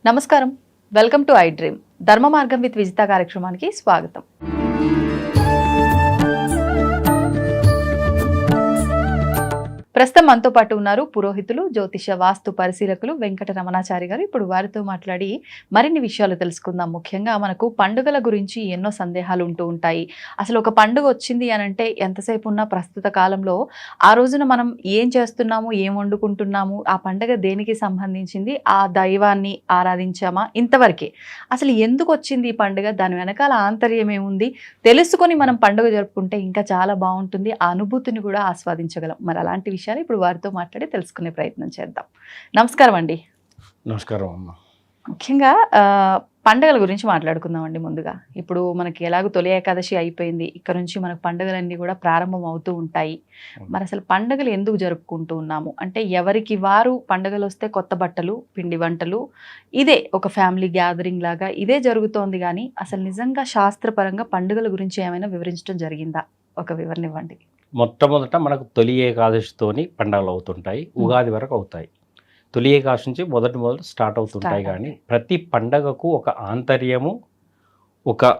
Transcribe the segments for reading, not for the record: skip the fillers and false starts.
నమస్కారం. Welcome to I dream. ధర్మ మార్గం విత్ విజిత కార్యక్రమానికి స్వాగతం. ప్రస్తుతం మనతో పాటు ఉన్నారు పురోహితులు, జ్యోతిష వాస్తు పరిశీలకులు వెంకట రమణాచారి గారు. ఇప్పుడు వారితో మాట్లాడి మరిన్ని విషయాలు తెలుసుకుందాం. ముఖ్యంగా మనకు పండుగల గురించి ఎన్నో సందేహాలు ఉంటూ ఉంటాయి. అసలు ఒక పండుగ వచ్చింది అనంటే ఎంతసేపు ఉన్నా ప్రస్తుత కాలంలో ఆ రోజున మనం ఏం చేస్తున్నాము, ఏం వండుకుంటున్నాము, ఆ పండుగ దేనికి సంబంధించింది, ఆ దైవాన్ని ఆరాధించామా, ఇంతవరకే. అసలు ఎందుకు వచ్చింది ఈ పండుగ, దాని వెనకాల ఆంతర్యం ఏముంది తెలుసుకొని మనం పండుగ జరుపుకుంటే ఇంకా చాలా బాగుంటుంది. ఆ అనుభూతిని కూడా ఆస్వాదించగలం. మరి అలాంటి విషయాలు ఇప్పుడు వారితో మాట్లాడి తెలుసుకునే ప్రయత్నం చేద్దాం. నమస్కారం అండి. నమస్కారం అమ్మ. ముఖ్యంగా పండుగల గురించి మాట్లాడుకుందామండి. ముందుగా ఇప్పుడు మనకి ఎలాగో తొలి ఏకాదశి అయిపోయింది, ఇక్కడ నుంచి మనకు పండుగలన్నీ కూడా ప్రారంభం అవుతూ ఉంటాయి. మరి అసలు పండుగలు ఎందుకు జరుపుకుంటూ ఉన్నాము అంటే, ఎవరికి వారు పండుగలు వస్తే కొత్త బట్టలు, పిండి వంటలు, ఇదే ఒక ఫ్యామిలీ గ్యాదరింగ్ లాగా ఇదే జరుగుతోంది. కానీ అసలు నిజంగా శాస్త్రపరంగా పండుగల గురించి ఏమైనా వివరించడం జరిగిందా? ఒక వివరణ ఇవ్వండి. మొట్టమొదట మనకు తొలి ఏకాదశితోని పండుగలు అవుతుంటాయి, ఉగాది వరకు అవుతాయి. తొలి ఏకాదశి నుంచి మొదటి స్టార్ట్ అవుతుంటాయి. కానీ ప్రతి పండగకు ఒక ఆంతర్యము, ఒక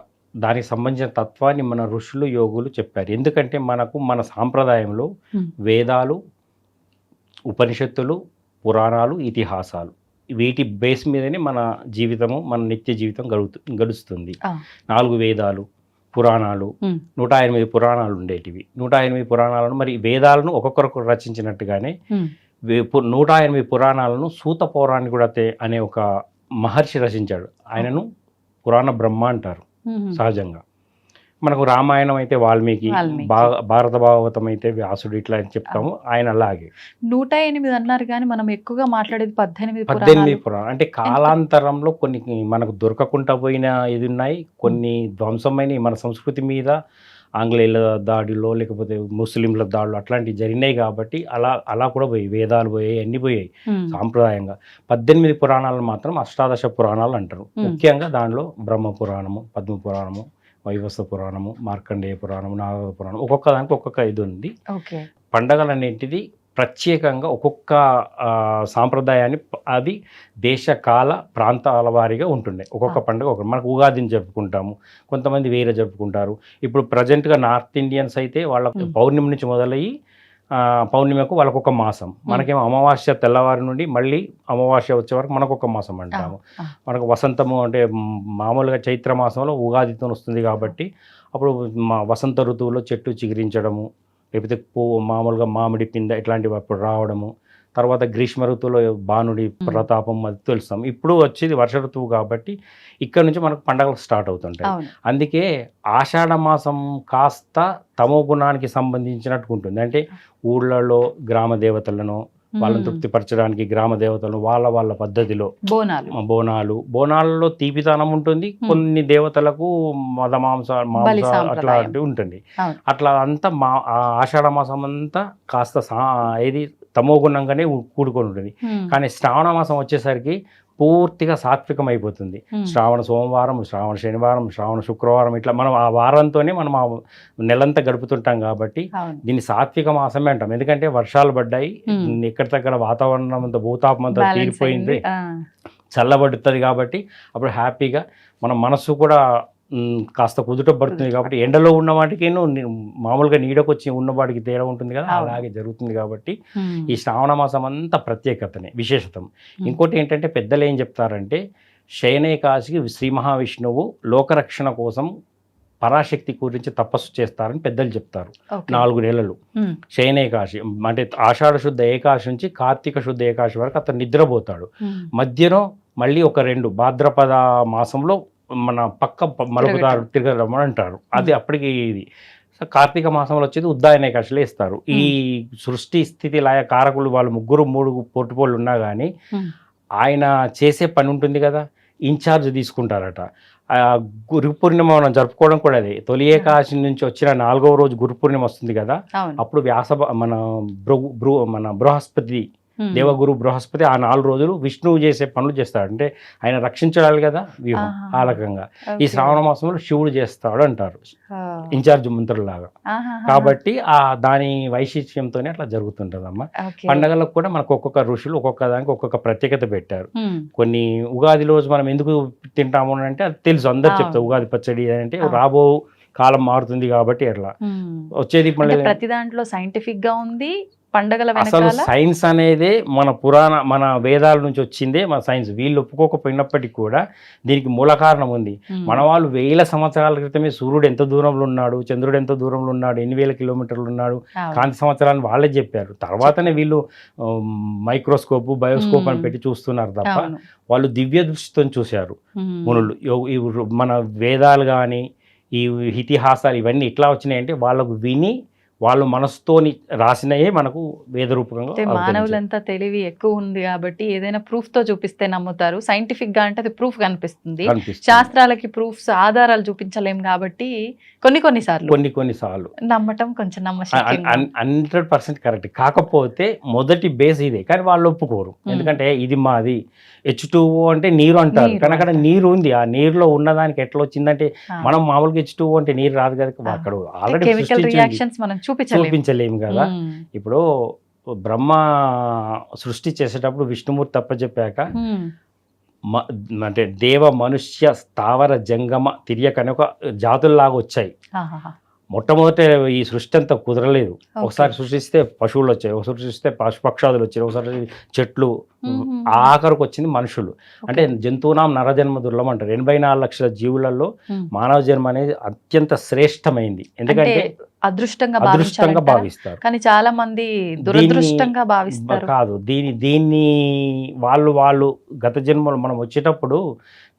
దానికి సంబంధించిన తత్వాన్ని మన ఋషులు యోగులు చెప్పారు. ఎందుకంటే మనకు మన సాంప్రదాయంలో వేదాలు, ఉపనిషత్తులు, పురాణాలు, ఇతిహాసాలు, వీటి బేస్ మీదనే మన జీవితము, మన నిత్య జీవితం గడుస్తుంది. 4 వేదాలు, పురాణాలు, 108 పురాణాలు ఉండేటివి. 108 పురాణాలను, మరి వేదాలను ఒక్కొక్కరు రచించినట్టుగానే 108 పురాణాలను సూత పౌరాణికుడు అనే ఒక మహర్షి రచించాడు. ఆయనను పురాణ బ్రహ్మ అంటారు సహజంగా. మనకు రామాయణం అయితే వాల్మీకి, భారత భాగవతం అయితే వ్యాసుడు, ఇట్లా అని చెప్తాము. ఆయన అలాగే 108 అన్నారు. కానీ మనం ఎక్కువగా మాట్లాడేది 18 పురాణాలు. అంటే కాలాంతరంలో కొన్ని మనకు దొరకకుండా పోయిన ఇది ఉన్నాయి, కొన్ని ధ్వంసమైన మన సంస్కృతి మీద ఆంగ్లేయుల దాడిలో లేకపోతే ముస్లింల దాడులు అట్లాంటివి జరిగినాయి. కాబట్టి అలా కూడా పోయాయి, వేదాలు పోయాయి, అన్ని పోయాయి. సాంప్రదాయంగా 18 పురాణాలు మాత్రం అష్టాదశ పురాణాలు అంటారు. ముఖ్యంగా దానిలో బ్రహ్మ పురాణము, పద్మ పురాణము, వైవస్వ పురాణము, మార్కండేయ పురాణము, నారద పురాణం, ఒక్కొక్క దానికి ఒక్కొక్క ఇది ఉంది. పండగలు అనేటిది ప్రత్యేకంగా ఒక్కొక్క సాంప్రదాయాన్ని, అది దేశ కాల ప్రాంతాల వారీగా ఉంటుండే. ఒక్కొక్క పండుగ మనకు ఉగాదిని జరుపుకుంటాము, కొంతమంది వేరే జరుపుకుంటారు. ఇప్పుడు ప్రజెంట్గా నార్త్ ఇండియన్స్ అయితే వాళ్ళ పౌర్ణమి నుంచి మొదలయ్యి పౌర్ణమికు వాళ్ళకు ఒక మాసం, మనకేమో అమావాస్య తెల్లవారి నుండి మళ్ళీ అమావాస్య వచ్చే వరకు మనకు ఒక మాసం అంటాము. మనకు వసంతము అంటే మామూలుగా చైత్ర మాసంలో ఉగాదితో వస్తుంది కాబట్టి అప్పుడు వసంత ఋతువులో చెట్టు చిగురించడము, లేకపోతే మామూలుగా మామిడి పింద ఇట్లాంటివి అప్పుడు రావడము. తర్వాత గ్రీష్మ ఋతువులో బాణుడి ప్రతాపం అది తెలుస్తాం. ఇప్పుడు వచ్చేది వర్ష ఋతువు కాబట్టి ఇక్కడ నుంచి మనకు పండగలు స్టార్ట్ అవుతుంటాయి. అందుకే ఆషాఢ మాసం కాస్త తమో గుణానికి సంబంధించినట్టు ఉంటుంది. అంటే ఊళ్ళలో గ్రామ దేవతలను వాళ్ళని తృప్తిపరచడానికి గ్రామ దేవతలను వాళ్ళ పద్ధతిలో బోనాలలో తీపితనం ఉంటుంది. కొన్ని దేవతలకు మాంస అట్లాంటివి ఉంటుంది. అట్లా అంతా ఆషాఢ మాసం అంతా కాస్త ఏది తమో గుణంగానే కూడుకొని ఉంటుంది. కానీ శ్రావణ మాసం వచ్చేసరికి పూర్తిగా సాత్వికం అయిపోతుంది. శ్రావణ సోమవారం, శ్రావణ శనివారం, శ్రావణ శుక్రవారం, ఇట్లా మనం ఆ వారంతోనే మనం ఆ నెలంతా గడుపుతుంటాం. కాబట్టి దీన్ని సాత్విక మాసమే అంటాం. ఎందుకంటే వర్షాలు పడ్డాయి, ఎక్కడికక్కడ వాతావరణం అంతా భూతాపం అంతా తీరిపోయింది, చల్లబడుతుంది. కాబట్టి అప్పుడు హ్యాపీగా మన మనస్సు కూడా కాస్త కుదుట పడుతుంది. కాబట్టి ఎండలో ఉన్న వాటికి మామూలుగా నీడకొచ్చి ఉన్నవాడికి తేడా ఉంటుంది కదా, అలాగే జరుగుతుంది. కాబట్టి ఈ శ్రావణ మాసం అంతా ప్రత్యేకతనే, విశేషతం. ఇంకోటి ఏంటంటే పెద్దలు ఏం చెప్తారంటే, శయనేకాశికి శ్రీ మహావిష్ణువు లోకరక్షణ కోసం పరాశక్తి గురించి తపస్సు చేస్తారని పెద్దలు చెప్తారు. 4 నెలలు శయనేకాశి అంటే ఆషాఢ శుద్ధ ఏకాశి నుంచి కార్తీక శుద్ధ ఏకాశి వరకు అతను నిద్రపోతాడు. మధ్యలో మళ్ళీ ఒక 2 భాద్రపద మాసంలో మన పక్క మలుపుదారు తిరగడం అంటారు. అది అప్పటికి ఇది కార్తీక మాసంలో వచ్చేది ఉద్దాయన ఏకాశిలో ఇస్తారు. ఈ సృష్టి స్థితి లయ కారకులు వాళ్ళు 3 పోటుపోళ్ళు ఉన్నా కానీ ఆయన చేసే పని ఉంటుంది కదా, ఇన్ఛార్జ్ తీసుకుంటారట. గురు పూర్ణిమ మనం జరుపుకోవడం కూడా అదే. తొలి ఏకాదశి నుంచి వచ్చిన 4వ రోజు గురు పూర్ణిమ వస్తుంది కదా, అప్పుడు మన బృహస్పతి దేవగురు బృహస్పతి ఆ 4 రోజులు విష్ణువు చేసే పనులు చేస్తాడు. అంటే ఆయన రక్షించాలి కదా వ్యూహం. ఆ రకంగా ఈ శ్రావణ మాసంలో శివుడు చేస్తాడు అంటారు, ఇన్ఛార్జ్ మంత్రులాగా. కాబట్టి దాని వైశిష్ట్యంతోనే అట్లా జరుగుతుంటదమ్మా. పండగలకు కూడా మనకు ఒక్కొక్క ఋషులు ఒక్కొక్క దానికి ఒక్కొక్క ప్రత్యేకత పెట్టారు. కొన్ని ఉగాది రోజు మనం ఎందుకు తింటాము అంటే అది తెలుసు, అందరు చెప్తారు ఉగాది పచ్చడి అంటే రాబో కాలం మారుతుంది కాబట్టి అట్లా వచ్చేది. ప్రతి దాంట్లో సైంటిఫిక్ గా ఉంది పండగల అసలు సైన్స్ అనేదే మన వేదాల నుంచి వచ్చిందే మన సైన్స్. వీళ్ళు ఒప్పుకోకపోయినప్పటికీ కూడా దీనికి మూల కారణం ఉంది. మన వాళ్ళు 1000 సంవత్సరాల క్రితమే సూర్యుడు ఎంత దూరంలో ఉన్నాడు, చంద్రుడు ఎంత దూరంలో ఉన్నాడు, ఎన్ని వేల కిలోమీటర్లు ఉన్నాడు, కాంతి సంవత్సరాలు వాళ్ళే చెప్పారు. తర్వాతనే వీళ్ళు మైక్రోస్కోప్ బయోస్కోప్ అని పెట్టి చూస్తున్నారు తప్ప వాళ్ళు దివ్య దృష్టితో చూశారు మునులు. మన వేదాలు కానీ ఈ ఇతిహాసాలు ఇవన్నీ ఇట్లా వచ్చినాయంటే వాళ్ళకు విని వాళ్ళు మనసుతోని రాసినయే మనకు వేద రూపంగా. మానవులంతా తెలివి ఎక్కువ ఉంది కాబట్టి ఏదైనా ప్రూఫ్ తో చూపిస్తే నమ్ముతారు. సైంటిఫిక్ గా అంటే అది ప్రూఫ్ కనిపిస్తుంది. శాస్త్రాలకి ప్రూఫ్స్ ఆధారాలు చూపించలేం కాబట్టి కొన్నిసార్లు నమ్మటం కొంచెం 100% కరెక్ట్. కాకపోతే మొదటి బేస్ ఇదే, కానీ వాళ్ళు ఒప్పుకోరు. ఎందుకంటే ఇది మాది H2O అంటే నీరు అంటారు, కానీ అక్కడ నీరు ఉంది. ఆ నీరులో ఉన్నదానికి ఎట్లా వచ్చిందంటే మనం మామూలుగా H2O అంటే నీరు రాదు కదా, అక్కడ ఆల్రెడీ చూపించలేము కదా. ఇప్పుడు బ్రహ్మ సృష్టి చేసేటప్పుడు విష్ణుమూర్తి తప్పచెప్పాక అంటే దేవ మనుష్య స్థావర జంగమ తిరియక అనే ఒక జాతుల్లాగా వచ్చాయి. మొట్టమొదట ఈ సృష్టి అంతా కుదరలేదు. ఒకసారి సృష్టిస్తే పశువులు వచ్చాయి, ఒకసారి సృష్టిస్తే పక్షాదులు వచ్చాయి, ఒకసారి చెట్లు, ఆఖరికి వచ్చింది మనుషులు. అంటే జంతువునాం నరజన్మ దుర్లభం అంటారు. 84 లక్షల జీవులలో మానవ జన్మ అనేది అత్యంత శ్రేష్టమైంది. ఎందుకంటే అదృష్టంగా భావిస్తారు, కానీ చాలా మంది దురదృష్టంగా భావిస్తారు. కాదు, దీన్ని వాళ్ళు గత జన్మలో మనం వచ్చేటప్పుడు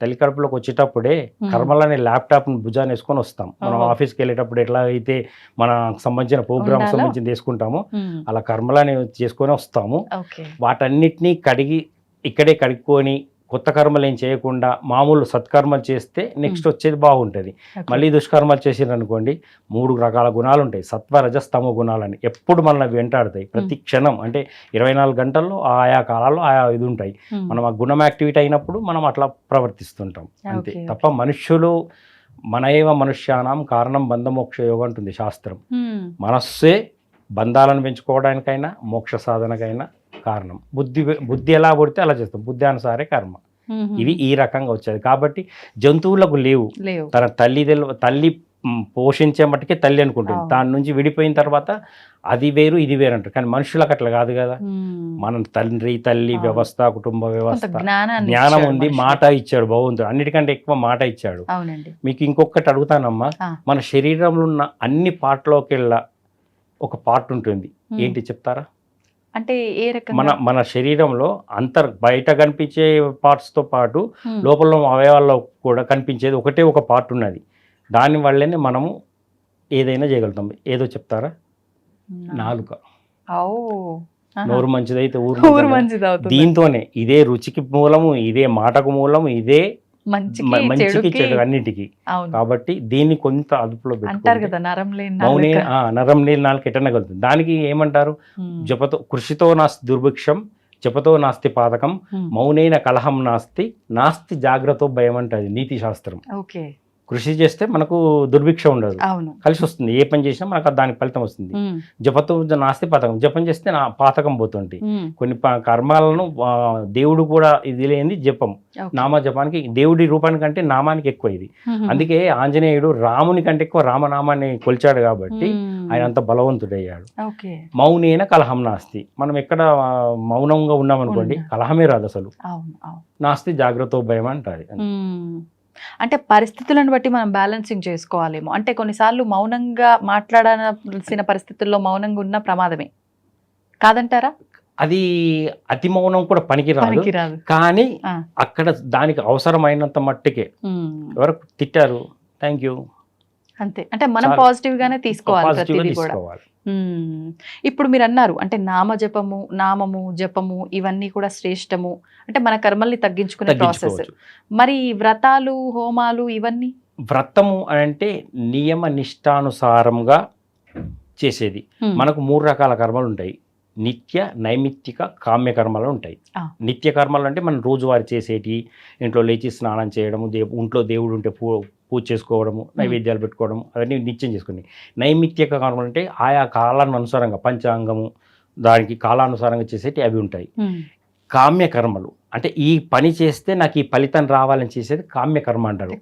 తల్లి కడుపులోకి వచ్చేటప్పుడే కర్మలనే ల్యాప్టాప్ని భుజాన్ని వేసుకొని వస్తాం. మనం ఆఫీస్కి వెళ్ళేటప్పుడు ఎట్లా అయితే మనకు సంబంధించిన ప్రోగ్రామ్ సంబంధించి తీసుకుంటామో అలా కర్మలని చేసుకొని వస్తాము. వాటన్నిటినీ ఇక్కడే కడుక్కొని కొత్త కర్మలు ఏం చేయకుండా మామూలు సత్కర్మలు చేస్తే నెక్స్ట్ వచ్చేది బాగుంటుంది. మళ్ళీ దుష్కర్మలు చేసిరు అనుకోండి 3 రకాల గుణాలు ఉంటాయి, సత్వ రజస్తమో గుణాలని ఎప్పుడు మనల్ని వెంటాడుతాయి ప్రతి క్షణం. అంటే 24 గంటల్లో ఆయా కాలాల్లో ఆయా ఇది ఉంటాయి. మనం ఆ గుణం యాక్టివేట్ అయినప్పుడు మనం అట్లా ప్రవర్తిస్తుంటాం అంతే తప్ప మనుష్యులు మనయేవ మనుష్యానాం కారణం బంధమోక్ష యోగం అంటుంది శాస్త్రం. మనస్సే బంధాలను పెంచుకోవడానికైనా మోక్ష సాధనకైనా కారణం. బుద్ధి ఎలా పడితే అలా చేస్తాం, బుద్ధి అనుసారే కర్మ. ఇవి ఈ రకంగా వచ్చేది. కాబట్టి జంతువులకు లేవు. తన తల్లి పోషించే మట్టుకే తల్లి అనుకుంటుంది. దాని నుంచి విడిపోయిన తర్వాత అది వేరు ఇది వేరు అంటారు. కానీ మనుషులకు అట్లా కాదు కదా. మనం తండ్రి తల్లి వ్యవస్థ కుటుంబ వ్యవస్థ జ్ఞానం ఉంది, మాట ఇచ్చాడు భగవంతుడు, అన్నిటికంటే ఎక్కువ మాట ఇచ్చాడు. మీకు ఇంకొకటి అడుగుతానమ్మా, మన శరీరంలో ఉన్న అన్ని పార్ట్లోకెల్లా ఒక పార్ట్ ఉంటుంది, ఏంటి చెప్తారా? అంటే ఏ రకంగా? మన శరీరంలో బయట కనిపించే పార్ట్స్ తో పాటు లోపల అవయవాల్లో కూడా కనిపించేది ఒక పార్ట్ ఉన్నది. దాని వల్లనే మనము ఏదైనా చేయగలుగుతాం. ఏదో చెప్తారా? నాలుక. నోరు మంచిదైతే ఊరు మంచిది. దీంతోనే ఇదే రుచికి మూలము, ఇదే మాటకు మూలము, ఇదే మంచికి చెడు అన్నిటికీ. కాబట్టి దీన్ని కొంత అదుపులో పెట్టుకుంటారు. నరం లేని నాలుక ఎట్టనగలుగుతుంది. దానికి ఏమంటారు? కృషితో నాస్తి దుర్భిక్షం, జపతో నాస్తి పాతకం, మౌనైన కలహం నాస్తి జాగ్రత్త భయం అంటది నీతి శాస్త్రం. కృషి చేస్తే మనకు దుర్భిక్ష ఉండదు, కలిసి వస్తుంది. ఏ పని చేసినా మనకు దానికి ఫలితం వస్తుంది. జపతో నాస్తి పాతకం, జపం చేస్తే పాతకం పోతుంది. కొన్ని కర్మాలను దేవుడు కూడా ఇది లేని జపం, నామ జపానికి దేవుడి రూపానికంటే నామానికి ఎక్కువ ఇది. అందుకే ఆంజనేయుడు రాముని కంటే ఎక్కువ రామనామాన్ని కొలిచాడు కాబట్టి ఆయన అంత బలవంతుడయ్యాడు. మౌనేన కలహం నాస్తి. మనం ఎక్కడ మౌనంగా ఉన్నాం అనుకోండి కలహమే రాదు అసలు. నాస్తి జాగ్రత్త భయం అంటారు. అంటే పరిస్థితులను బట్టి మనం బ్యాలెన్సింగ్ చేసుకోవాలేమో. అంటే కొన్నిసార్లు మౌనంగా మాట్లాడాల్సిన పరిస్థితుల్లో మౌనంగా ఉన్న ప్రమాదమే కాదంటారా? అది అతి మౌనం కూడా పనికిరాదు. కానీ అక్కడ దానికి అవసరమైనంత మట్టుకే. ఎవరు తిట్టారు, థ్యాంక్ యూ అంతే. అంటే మనం పాజిటివ్ గానే తీసుకోవాలి. ఇప్పుడు మీరు అన్నారు అంటే నామము జపము ఇవన్నీ కూడా శ్రేష్టము, అంటే మన కర్మల్ని తగ్గించుకునే ప్రాసెస్. మరి వ్రతాలు హోమాలు ఇవన్నీ? వ్రతము అంటే నియమ నిష్టానుసారంగా చేసేది. మనకు 3 రకాల కర్మలు ఉంటాయి. నిత్య నైమిత్తిక కామ్య కర్మలు ఉంటాయి. ఆ. నిత్య కర్మలు అంటే మనం రోజువారి చేసేటి, ఇంట్లో లేచి స్నానం చేయడము, ఇంట్లో దేవుడు ఉంటే పూజ చేసుకోవడము, నైవేద్యాలు పెట్టుకోవడము, అవన్నీ నిత్యం చేసుకుని. నైమిత్తిక కర్మలు అంటే ఆయా కాలానుసారంగా పంచాంగము దానికి కాలానుసారంగా చేసేటి అవి ఉంటాయి. కామ్య కర్మలు అంటే ఈ పని చేస్తే నాకు ఈ ఫలితం రావాలని చేసేది కామ్య కర్మ అంటారు.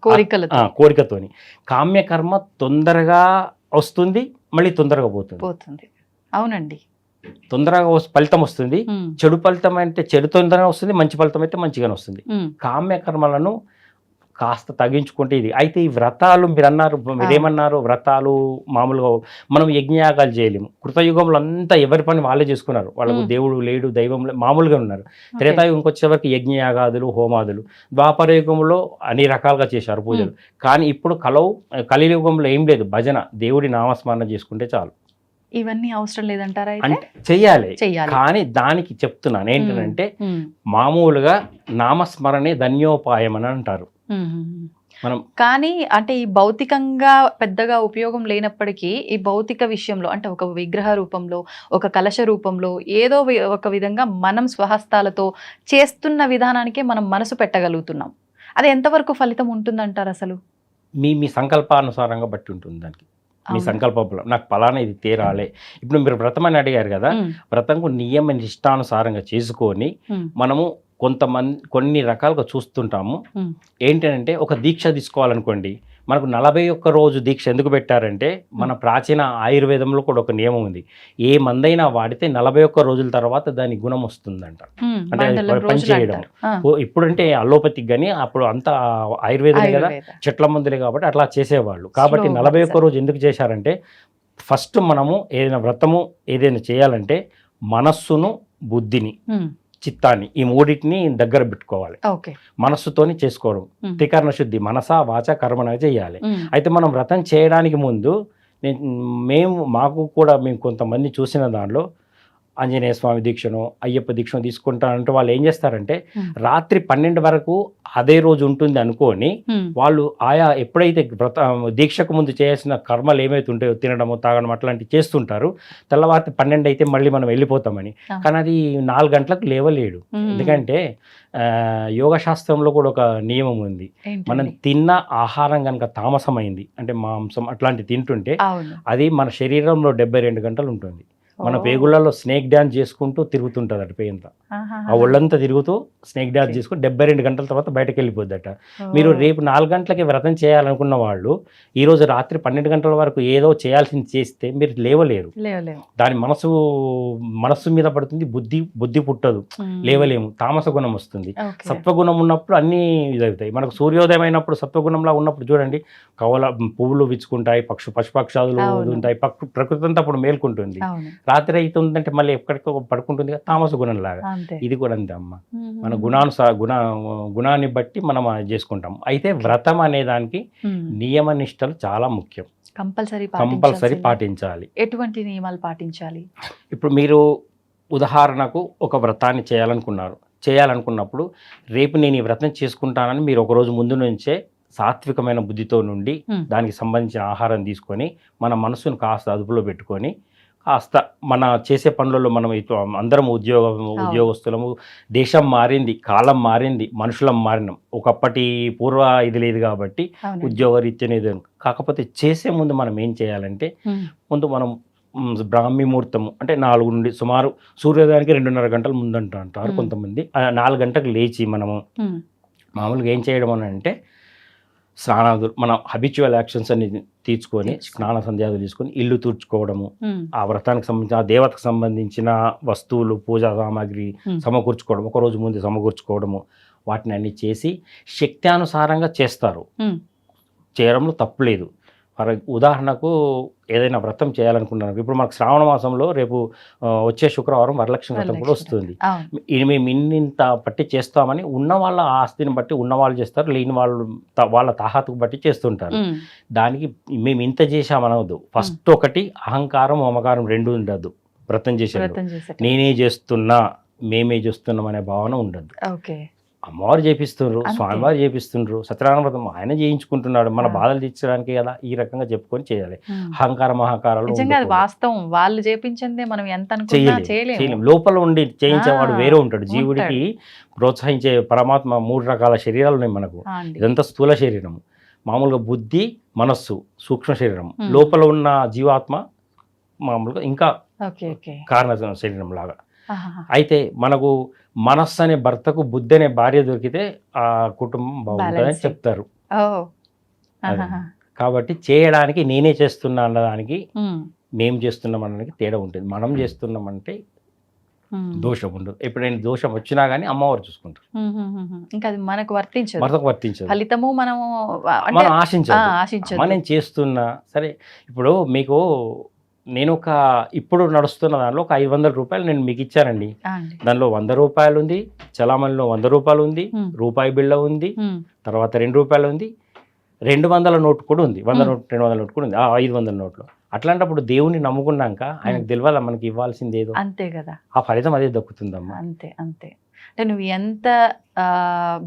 కోరికతోని. కామ్య కర్మ తొందరగా వస్తుంది, మళ్ళీ తొందరగా పోతుంది. అవునండి, తొందరగా ఫలితం వస్తుంది. చెడు ఫలితం అంటే చెడు తొందరగా వస్తుంది, మంచి ఫలితం అయితే మంచిగానే వస్తుంది. కామ్య కర్మలను కాస్త తగ్గించుకుంటే ఇది. అయితే ఈ వ్రతాలు మీరేమన్నారు, వ్రతాలు మామూలుగా మనం యజ్ఞయాగాలు చేయలేము. కృతయుగంలో అంతా ఎవరి పని వాళ్ళే చేసుకున్నారు. వాళ్ళకు దేవుడు లేడు, దైవం మామూలుగా ఉన్నారు. త్రేతాయుగంకి వచ్చేవరకు యజ్ఞయాగాదులు, హోమాదులు. ద్వాపర యుగంలో అన్ని రకాలుగా చేశారు పూజలు. కానీ ఇప్పుడు కలియుగంలో ఏం లేదు, భజన, దేవుడి నామస్మరణ చేసుకుంటే చాలు. ఇవన్నీ అవసరం లేదంటారా? అంటే చెయ్యాలి, కానీ దానికి చెప్తున్నాను ఏంటంటే మామూలుగా నామస్మరణే ధన్యోపాయం అని అంటారు. మనం కానీ అంటే ఈ భౌతికంగా పెద్దగా ఉపయోగం లేనప్పటికీ ఈ భౌతిక విషయంలో అంటే ఒక విగ్రహ రూపంలో, ఒక కలశ రూపంలో ఏదో ఒక విధంగా మనం స్వహస్తాలతో చేస్తున్న విధానానికే మనం మనసు పెట్టగలుగుతున్నాం. అది ఎంతవరకు ఫలితం ఉంటుందంటారు అసలు? మీ సంకల్పానుసారంగా బట్టి ఉంటుంది. దానికి మీ సంకల్పంలో నాకు ఫలానా ఇది తీరాలే. ఇప్పుడు మీరు వ్రతం అని అడిగారు కదా, వ్రతంకు నియమ నిష్టానుసారంగా చేసుకొని మనము కొన్ని రకాలుగా చూస్తుంటాము. ఏంటంటే ఒక దీక్ష తీసుకోవాలనుకోండి, మనకు 41 రోజు దీక్ష ఎందుకు పెట్టారంటే మన ప్రాచీన ఆయుర్వేదంలో కూడా ఒక నియమం ఉంది. ఏ మందైనా వాడితే 41 రోజుల తర్వాత దాని గుణం వస్తుందంట. అంటే పనిచేయడం. ఇప్పుడంటే అలోపతిక్ కానీ అప్పుడు అంతా ఆయుర్వేదమే కదా, చెట్ల మందులే కాబట్టి అట్లా చేసేవాళ్ళు. కాబట్టి 41 రోజు ఎందుకు చేశారంటే ఫస్ట్ మనము ఏదైనా వ్రతము ఏదైనా చేయాలంటే మనస్సును, బుద్ధిని, చిత్తాన్ని, ఈ మూడింటిని దగ్గర పెట్టుకోవాలి. మనస్సుతోని చేసుకోవడం, త్రికరణ శుద్ధి, మనస వాచ కర్మన చేయాలి. అయితే మనం వ్రతం చేయడానికి ముందు మేము కొంతమంది చూసిన దానిలో ఆంజనేయ స్వామి దీక్షను, అయ్యప్ప దీక్షను తీసుకుంటారంటే వాళ్ళు ఏం చేస్తారంటే రాత్రి 12 వరకు అదే రోజు ఉంటుంది అనుకొని వాళ్ళు ఆయా ఎప్పుడైతే దీక్షకు ముందు చేయాల్సిన కర్మలు ఏమైతే ఉంటాయో తినడము, తాగడం అట్లాంటివి చేస్తుంటారు. తెల్లవారి 12 అయితే మళ్ళీ మనం వెళ్ళిపోతామని. కానీ అది 4 గంటలకు లేవలేడు. ఎందుకంటే యోగశాస్త్రంలో కూడా ఒక నియమం ఉంది. మనం తిన్న ఆహారం కనుక తామసమైంది అంటే మాంసం అట్లాంటి తింటుంటే అది మన శరీరంలో 72 గంటలు ఉంటుంది. మన పేగులలో స్నేక్ డ్యాన్స్ చేసుకుంటూ తిరుగుతుంటుంది అట పేయంతా. ఆ ఒళ్ళంతా తిరుగుతూ స్నేక్ డ్యాన్స్ చేసుకుంటూ 72 గంటల తర్వాత బయటకు వెళ్ళిపోద్దట. మీరు రేపు 4 గంటలకి వ్రతం చేయాలనుకున్న వాళ్ళు ఈరోజు రాత్రి 12 గంటల వరకు ఏదో చేయాల్సింది చేస్తే మీరు లేవలేరు. దాని మనస్సు మీద పడుతుంది, బుద్ధి పుట్టదు, లేవలేము, తామస గుణం వస్తుంది. సత్వగుణం ఉన్నప్పుడు అన్నీ ఇదవుతాయి. మనకు సూర్యోదయం అయినప్పుడు సత్వగుణంలా ఉన్నప్పుడు చూడండి, పువ్వులు విచ్చుకుంటాయి, పశుపక్షాదులు ఉంటాయి, ప్రకృతి అంతా అప్పుడు మేల్కుంటుంది. రాత్రి అవుతుందంటే మళ్ళీ ఎక్కడికో పడుకుంటుంది కదా, తామస గుణం లాగా. ఇది కూడా అంతే అమ్మ, మన గుణాన్ని బట్టి మనం చేసుకుంటాం. అయితే వ్రతం అనే దానికి నియమ నిష్టలు చాలా ముఖ్యం, కంపల్సరీ పాటించాలి. ఎటువంటి నియమాలు పాటించాలి? ఇప్పుడు మీరు ఉదాహరణకు ఒక వ్రతాన్ని చేయాలనుకున్నప్పుడు రేపు నేను ఈ వ్రతం చేసుకుంటానని మీరు ఒకరోజు ముందు నుంచే సాత్వికమైన బుద్ధితో నుండి దానికి సంబంధించిన ఆహారం తీసుకొని మన మనసును కాస్త అదుపులో పెట్టుకొని కాస్త మన చేసే పనులలో మనం అందరం ఉద్యోగస్తులము, దేశం మారింది, కాలం మారింది, మనుషులం మారినాం. ఒకప్పటి పూర్వ ఇది లేదు కాబట్టి ఉద్యోగరీత్యా. కాకపోతే చేసే ముందు మనం ఏం చేయాలంటే ముందు మనం బ్రాహ్మీ ముహూర్తము అంటే 4 నుండి సుమారు సూర్యోదయానికి 2.5 గంటల ముందంటారు కొంతమంది. 4 గంటలకు లేచి మనము మామూలుగా ఏం చేయడం అని అంటే స్నానాదులు, మన హబిచువల్ యాక్షన్స్ అన్ని తీర్చుకొని స్నాన సంధ్యాదులు తీసుకొని ఇల్లు తూర్చుకోవడము, ఆ వ్రతానికి సంబంధించిన ఆ దేవతకు సంబంధించిన వస్తువులు, పూజా సామాగ్రి సమకూర్చుకోవడం, ఒకరోజు ముందు సమకూర్చుకోవడము, వాటిని అన్ని చేసి శక్త్యానుసారంగా చేస్తారు. చేయడంలో తప్పులేదు. ఉదాహరణకు ఏదైనా వ్రతం చేయాలనుకున్నాను, ఇప్పుడు మనకు శ్రావణ మాసంలో రేపు వచ్చే శుక్రవారం వరలక్ష్మి వ్రతం కూడా వస్తుంది. మేము ఇంత బట్టి చేస్తామని ఉన్న వాళ్ళ ఆస్తిని బట్టి ఉన్నవాళ్ళు చేస్తారు, లేని వాళ్ళు వాళ్ళ తాహతుకు బట్టి చేస్తుంటారు. దానికి మేము ఇంత చేసామనవద్దు. ఫస్ట్ ఒకటి అహంకారం, మమకారం రెండు ఉండద్దు. వ్రతం చేసేది నేనే చేస్తున్నా, మేమే చేస్తున్నాం అనే భావన ఉండద్దు. అమ్మవారు చేపిస్తుండ్రు, అంతే. స్వామివారు చేపిస్తుండ్రు, సత్యనారాయణ వ్రతం ఆయన చేయించుకుంటున్నాడు. మన ఆ. బాధలు తీర్చడానికి కదా ఈ రకంగా చెప్పుకొని చేయాలి. ఉమ్. అహంకారం అహంకారాలు నిజంగా అది ఉండకూడదు. వాస్తవం. వాళ్ళు చేపించిందే మనం ఎంత అనుకున్నా చేయలేము చేయలేము. చేయలేము. లోపల ఉండి చేయించేవాడు ఆ, వేరే ఉంటాడు. జీవుడికి ప్రోత్సహించే పరమాత్మ 3 రకాల శరీరాలు ఉన్నాయి మనకు. ఆ అండి. ఇదంతా స్థూల శరీరం, మామూలుగా బుద్ధి, మనస్సు, సూక్ష్మ శరీరం. ఉమ్. లోపల ఉన్న జీవాత్మ మామూలుగా ఇంకా ఓకే ఓకే. కారణ శరీరం లాగా. ఆహాహా. అయితే మనకు మనస్సు అనే భర్తకు బుద్ధి అనే భార్య దొరికితే ఆ కుటుంబం బాగుంటుందని Balancing. చెప్తారు. ఓ. అది. ఆహాహా. కాబట్టి చేయడానికి నేనే చేస్తున్నా అన్నదానికి ఉమ్. మేము చేస్తున్నాం అనడానికి తేడా ఉంటుంది. మనం చేస్తున్నామంటే ఉమ్. దోషం ఉండదు. ఎప్పుడైనా దోషం వచ్చినా కానీ అమ్మవారు చూసుకుంటారు. ఇంకా అది మనకు వర్తించదు. భర్తకు వర్తించదు. ఫలితము మనము అంటే మనం ఆశించదు. ఆశించదు. అమ్మ నేను చేస్తున్నా సరే. ఇప్పుడు మీకు నేను ఇప్పుడు నడుస్తున్న దానిలో ఒక 500 రూపాయలు నేను మీకు ఇచ్చానండి. ఆ అండి. దానిలో 100 రూపాయలు ఉంది, చలామణిలో 100 రూపాయలు ఉంది, ఉమ్. రూపాయి బిళ్ళ ఉంది, ఉమ్. తర్వాత 2 రూపాయలు ఉంది, 200 నోటు కూడా ఉంది, 100 నోటు 200 నోటు కూడా ఉంది, 500 నోట్లు. అట్లాంటప్పుడు దేవుని నమ్ముకున్నాక ఆయనకు తెలియాలా మనకి ఇవ్వాల్సింది ఏదో, అంతే కదా. ఆ ఫలితం అదే దక్కుతుందమ్మా. అంతే అంతే. అంటే నువ్వు ఎంత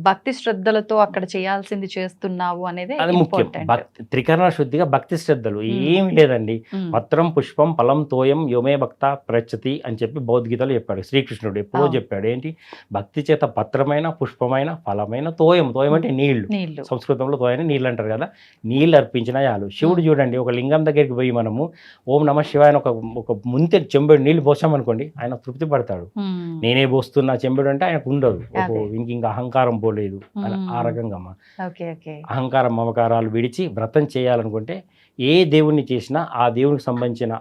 భక్తి శ్రద్ధలతో అక్కడ చేయాల్సింది చేస్తున్నావు అనేది అది ముఖ్యం. important. భక్తి త్రికరణ శుద్ధిగా భక్తి శ్రద్ధలు ఉమ్. ఏమి లేదండి. ఉమ్. పత్రం పుష్పం ఫలం తోయం యోమే భక్త ప్రచతి అని చెప్పి భగవద్గీతలో చెప్పాడు శ్రీకృష్ణుడు. ఎప్పుడో అవును. చెప్పాడు ఏంటి, భక్తి చేత పత్రమైన పుష్పమైన ఫలమైన తోయం. తోయం అంటే నీళ్లు. నీళ్ళు. సంస్కృతంలో తోయని నీళ్ళు అంటారు కదా. నీళ్ళు అర్పించిన చాలు. శివుడు చూడండి, ఒక లింగం దగ్గరికి పోయి మనము ఓం నమ శివాయ అని ఒక ముంతె చెంబెడు నీళ్ళు పోసామనుకోండి, ఆయన తృప్తి పడతాడు. ఉమ్. నేనే పోస్తున్నా చెంబెడు అంటే ఆయనకు ఉండదు. అదే. ఇంక అహంకారం పోలేదు అని ఉమ్. ఆ రకంగా అమ్మా. Okay okay. అహంకారం మమకారాలు విడిచి వ్రతం చేయాలనుకుంటే ఏ దేవుణ్ణి చేసినా ఆ దేవునికి సంబంధించిన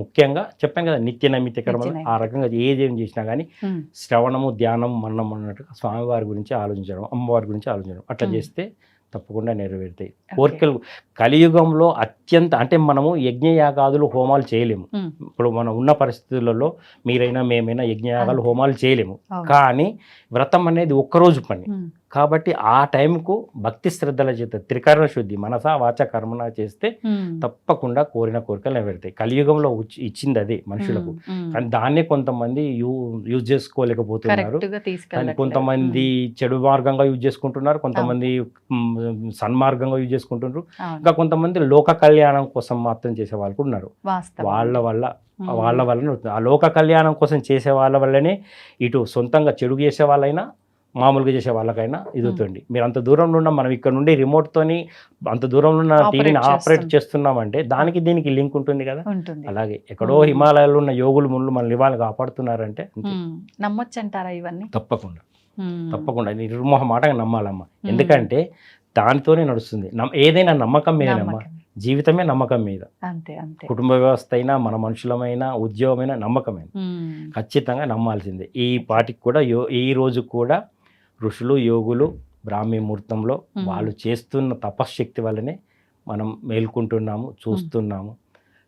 ముఖ్యంగా చెప్పాను కదా నిత్య నైమిత్య కర్మలు, ఆ రకంగా ఏ దేవుని చేసినా కానీ ఉమ్. శ్రవణము ధ్యానం మన్నం అన్నట్టుగా స్వామివారి గురించి ఆలోచించడం, అమ్మవారి గురించి ఆలోచించడం అట్లా చేస్తే తప్పకుండా నెరవేరుతాయి కోరికలు. కలియుగంలో అత్యంత అంటే మనము యజ్ఞయాగాదులు హోమాలు చేయలేము. ఉమ్. ఇప్పుడు మనం ఉన్న పరిస్థితులలో మీరైనా మేమైనా యజ్ఞయాగాలు అంతే. హోమాలు చేయలేము. అవును. కానీ వ్రతం అనేది ఒక్కరోజు పని. ఉమ్. కాబట్టి ఆ టైంకు భక్తి శ్రద్ధల చేత త్రికరణ శుద్ధి మనస వాచ కర్మన చేస్తే ఉమ్. తప్పకుండా కోరిన కోరికలు నెరవేరుతాయి. కలియుగంలో ఇచ్చింది అదే మనుషులకు. ఉమ్. కానీ దాన్నే కొంతమంది యూజ్ చేసుకోలేకపోతున్నారు. Correct గా కానీ తీసుకెళ్ళట్లేదు. కొంతమంది చెడు మార్గంగా యూజ్ చేసుకుంటున్నారు, కొంతమంది సన్మార్గంగా యూజ్ చేసుకుంటున్నారు, అవును. ఇంకా కొంతమంది లోక కళ్యాణం కోసం మాత్రం చేసే వాళ్ళు కూడా ఉన్నారు. వాస్తవం. వాళ్ళ వల్లనే ఉమ్. అవుతుంది. ఆ లోక కళ్యాణం కోసం చేసే వాళ్ళ వల్లనే ఇటు సొంతంగా చెడు చేసే వాళ్ళైనా మామూలుగా చేసే వాళ్ళకైనా ఎదుగుతుంది. మీరు అంత దూరంలో ఉన్న మనం ఇక్కడ నుండి రిమోట్ తోని అంత దూరంలో ఉన్న టీవీని ఆపరేట్ చేస్తున్నామంటే దానికి దీనికి లింక్ ఉంటుంది కదా. ఉంటుంది. అలాగే ఎక్కడో హిమాలయాల్లో ఉన్న యోగులు ముళ్ళు మన ఇవాళ కాపాడుతున్నారంటే అంతే. నమ్మొచ్చు అంటారా ఇవన్నీ? తప్పకుండా ఉమ్. తప్పకుండా నిర్మోహమాటంగా నమ్మాలమ్మా. ఎందుకంటే దానితోనే నడుస్తుంది. ఏదైనా నమ్మకం మీదనమ్మా. నమ్మకం. జీవితమే నమ్మకం మీద. అంతే అంతే. కుటుంబ వ్యవస్థ అయినా మన మనుషులమైనా ఉద్యోగమైనా నమ్మకమైన ఉమ్. ఖచ్చితంగా నమ్మాల్సిందే. ఈ పాటికి కూడా ఈ రోజు కూడా ఋషులు యోగులు బ్రాహ్మీ ముహూర్తంలో వాళ్ళు చేస్తున్న తపశ్శక్తి వల్లనే మనం మేల్కుంటున్నాము, చూస్తున్నాము.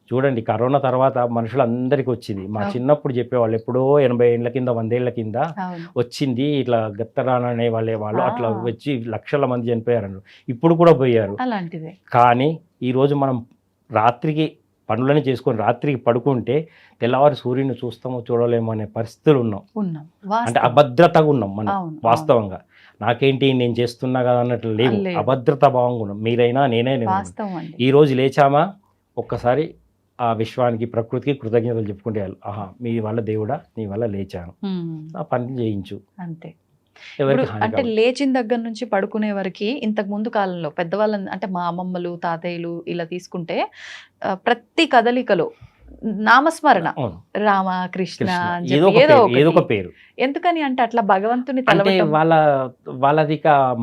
చూడండి కరోనా తర్వాత మనుషులందరికీ వచ్చింది. మా చిన్నప్పుడు చెప్పేవాళ్ళు ఎప్పుడో 80 ఏళ్ళ కింద 100 ఏళ్ళ కింద అవును. వచ్చింది ఇట్లా గత్తరాన అనే వాళ్ళు అట్లా వచ్చి లక్షల మంది చనిపోయారు. ఇప్పుడు కూడా పోయారు. అలాంటిదే. కానీ ఈరోజు మనం రాత్రికి పనులని చేసుకొని రాత్రికి పడుకుంటే తెల్లవారి సూర్యుని చూస్తామో చూడలేమో అనే పరిస్థితులు ఉన్నాం. అంటే అభద్రతగా ఉన్నాం మనం. వాస్తవంగా నాకేంటి నేను చేస్తున్నా కదా అన్నట్లు లేవు. అభద్రత భావంగా ఉన్నాం. మీరైనా నేనైనా. ఈ రోజు లేచామా ఒక్కసారి ఆ విశ్వానికి ప్రకృతికి కృతజ్ఞతలు చెప్పుకుంటే ఆహా మీ వల్ల దేవుడా నీ వల్ల లేచాను, ఆ పని చేయించు అంతే. అంటే లేచిన దగ్గర నుంచి పడుకునే వరకు ఇంతకు ముందు కాలంలో పెద్దవాళ్ళని అంటే మా అమ్మమ్మలు తాతయ్యలు ఇలా తీసుకుంటే ప్రతి కదలికలో నామస్మరణ రామ కృష్ణ ఏదో ఒక పేరు. ఎందుకని అంటే అట్లా భగవంతుని అంటే వాళ్ళది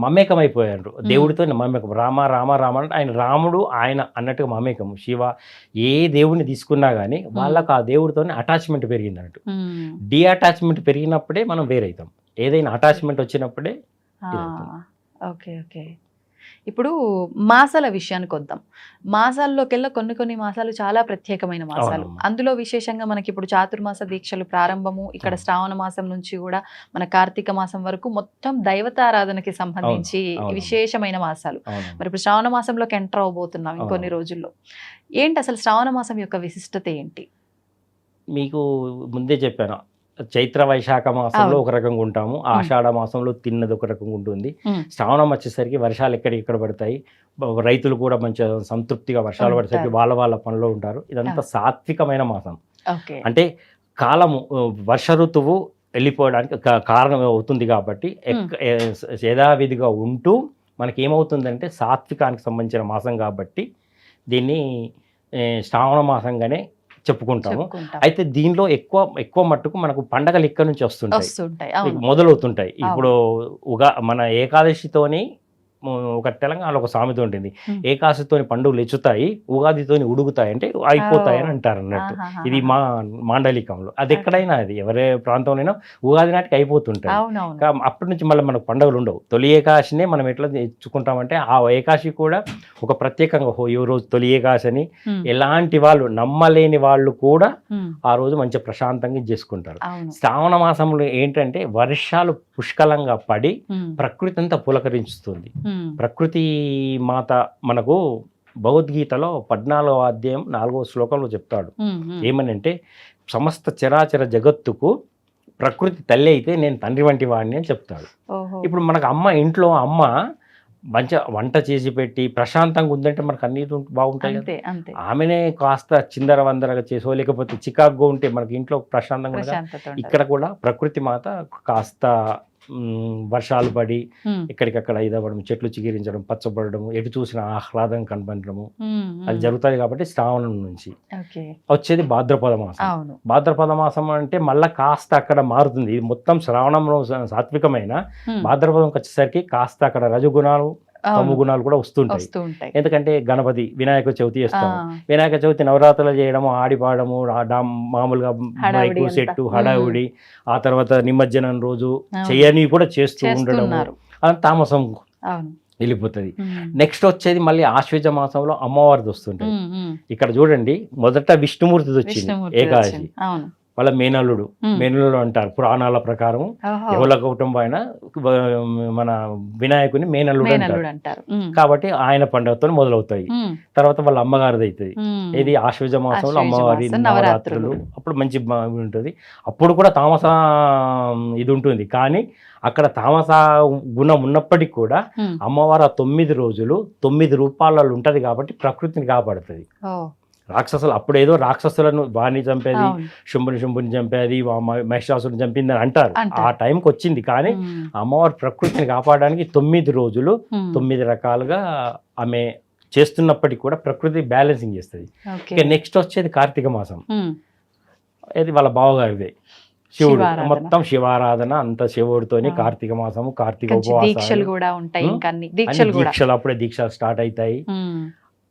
మమేకం అయిపోయారు దేవుడితో. మమేకం రామ రామ రామ అంటే ఆయన రాముడు ఆయన అన్నట్టుగా మమేకము. శివ ఏ దేవుడిని తీసుకున్నా కానీ వాళ్ళకు ఆ దేవుడితోనే అటాచ్మెంట్ పెరిగింది అన్నట్టు. డిఅటాచ్మెంట్ పెరిగినప్పుడే మనం వేరైతాం. ఏదైనా అటాచ్మెంట్ వచ్చినప్పుడే. Okay okay. ఇప్పుడు మాసాల విషయానికి వద్దాం. మాసాల్లోకెల్లా కొన్ని మాసాలు చాలా ప్రత్యేకమైన మాసాలు. అందులో విశేషంగా మనకి ఇప్పుడు చాతుర్మాస దీక్షలు ప్రారంభము, ఇక్కడ శ్రావణ మాసం నుంచి కూడా మన కార్తీక మాసం వరకు మొత్తం దైవతారాధనకి సంబంధించి విశేషమైన మాసాలు. మరి ఇప్పుడు శ్రావణ మాసంలోకి ఎంటర్ అవబోతున్నాం ఇంకొన్ని రోజుల్లో. ఏంటి అసలు శ్రావణ మాసం యొక్క విశిష్టత ఏంటి? మీకు ముందే చెప్పాను, చైత్ర వైశాఖ మాసంలో అవును. ఒక రకంగా ఉంటాము, ఆషాఢ మాసంలో తిన్నది ఒక రకంగా ఉంటుంది, ఉమ్, శ్రావణం వచ్చేసరికి వర్షాలు ఎక్కడిక్కడ పడతాయి, రైతులు కూడా మంచి సంతృప్తిగా వర్షాలు పడేసరికి ఉంటారు. వాళ్ళ వాళ్ళ పనిలో ఉంటారు. ఇదంతా సాత్వికమైన మాసం. ఓకే. అంటే కాలము వర్ష ఋతువు వెళ్ళిపోవడానికి కారణం అవుతుంది కాబట్టి యథావిధిగా ఉంటూ మనకి ఏమవుతుందంటే సాత్వికానికి సంబంధించిన మాసం కాబట్టి దీన్ని శ్రావణ మాసంగానే చెప్పుకుంటాము. చెప్పుకుంటాం. అయితే దీనిలో ఎక్కువ ఎక్కువ మట్టుకు మనకు పండగలు ఇక్కడ నుంచి వస్తుంటాయి, వస్తుంటాయి. అవును. మొదలవుతుంటాయి. ఇప్పుడు మన ఏకాదశితోని ఒక తెలంగాణలో ఒక సామెత ఉంటుంది, ఏకాదశితోని పండుగలు ఎచ్చుతాయి, ఉగాదితోని ఉడుగుతాయి, అంటే అయిపోతాయి అని అంటారు అన్నట్టు. ఇది మాండలికంలో అది ఎక్కడైనా, అది ఎవరి ప్రాంతంలో ఉగాది నాటికి అయిపోతుంటాయి. అవునవును. అప్పటి నుంచి మళ్ళీ మనకు పండుగలు ఉండవు. తొలి ఏకాదశినే మనం ఎట్లా తెచ్చుకుంటామంటే ఆ ఏకాదశి కూడా ఒక ప్రత్యేకంగా ఈ రోజు తొలి ఏకాదశి అని ఎలాంటి వాళ్ళు నమ్మలేని వాళ్ళు కూడా ఆ రోజు మంచిగా ప్రశాంతంగా చేసుకుంటారు. శ్రావణ మాసంలో ఏంటంటే వర్షాలు పుష్కలంగా పడి ప్రకృతి అంతా పులకరించుతుంది. ప్రకృతి మాత మనకు భగవద్గీతలో 14వ అధ్యాయం 4వ శ్లోకంలో చెప్తాడు ఏమనంటే, సమస్త చరాచర జగత్తుకు ప్రకృతి తల్లి అయితే నేను తండ్రి వంటి వాడిని అని చెప్తాడు. ఇప్పుడు మనకు ఇంట్లో అమ్మ మంచిగా వంట చేసి పెట్టి ప్రశాంతంగా ఉందంటే మనకు అన్ని బాగుంటాయి కదా. ఆమెనే కాస్త చిందర వందరగా చేసో లేకపోతే చికాగ్గా ఉంటే మనకి ఇంట్లో ప్రశాంతంగా. ఇక్కడ కూడా ప్రకృతి మాత కాస్త వర్షాలు పడి ఎక్కడికక్కడ ఇదవ్వడం, చెట్లు చిగిరించడం, పచ్చబడడం, ఎటు చూసిన ఆహ్లాదం కనపడము అది జరుగుతుంది. కాబట్టి శ్రావణం నుంచి వచ్చేది భాద్రపద మాసం. భాద్రపద మాసం అంటే మళ్ళీ కాస్త అక్కడ మారుతుంది. ఇది మొత్తం శ్రావణంలో సాత్వికమైన, భాద్రపదంకి వచ్చేసరికి కాస్త అక్కడ రజగుణాలు తమ గుణాలు కూడా వస్తుంటాయి. ఎందుకంటే గణపతి వినాయక చవితి చేస్తాం, వినాయక చవితి నవరాత్రులు చేయడము, ఆడిపాడము, మామూలుగా మైకు సెట్టు హడావుడి, ఆ తర్వాత నిమజ్జనం రోజు చేయని కూడా చేస్తూ ఉండడం, అది తామసం వెళ్ళిపోతుంది. నెక్స్ట్ వచ్చేది మళ్ళీ ఆశ్వేజ మాసంలో అమ్మవారిది వస్తుంటది. ఇక్కడ చూడండి, మొదట విష్ణుమూర్తిది వచ్చింది ఏకాదశి, వాళ్ళ మేనల్లుడు అంటారు పురాణాల ప్రకారం. ఎవల కుటుంబం అయినా మన వినాయకుని మేనల్లుడు అంటారు. కాబట్టి ఆయన పండుగతో మొదలవుతాయి. తర్వాత వాళ్ళ అమ్మగారిది అవుతుంది. ఇది ఆశ్వేజ మాసంలో అమ్మవారి నవరాత్రులు, అప్పుడు మంచి ఉంటుంది. అప్పుడు కూడా తామస ఇది ఉంటుంది, కానీ అక్కడ తామస గుణం ఉన్నప్పటికీ కూడా అమ్మవారు 9 రోజులు 9 రూపాలలో ఉంటది కాబట్టి ప్రకృతిని కాపాడుతుంది. రాక్షసులు అప్పుడేదో రాక్షసులను వాణ్ణి చంపేది, శుంభుని చంపేది, మహిషాసుని చంపిందని అంటారు. ఆ టైంకి వచ్చింది, కానీ అమ్మవారు ప్రకృతిని కాపాడడానికి 9 రోజులు 9 రకాలుగా ఆమె చేస్తున్నప్పటికీ కూడా ప్రకృతి బ్యాలెన్సింగ్ చేస్తుంది. ఇక నెక్స్ట్ వచ్చేది కార్తీక మాసం. ఇది వాళ్ళ బావగారిదే, శివుడు, మొత్తం శివారాధన అంత శివుడితోని. కార్తీక మాసము, కార్తీక ఉపవాసాలు కూడా ఉంటాయి, దీక్షలు అప్పుడే దీక్షలు స్టార్ట్ అవుతాయి.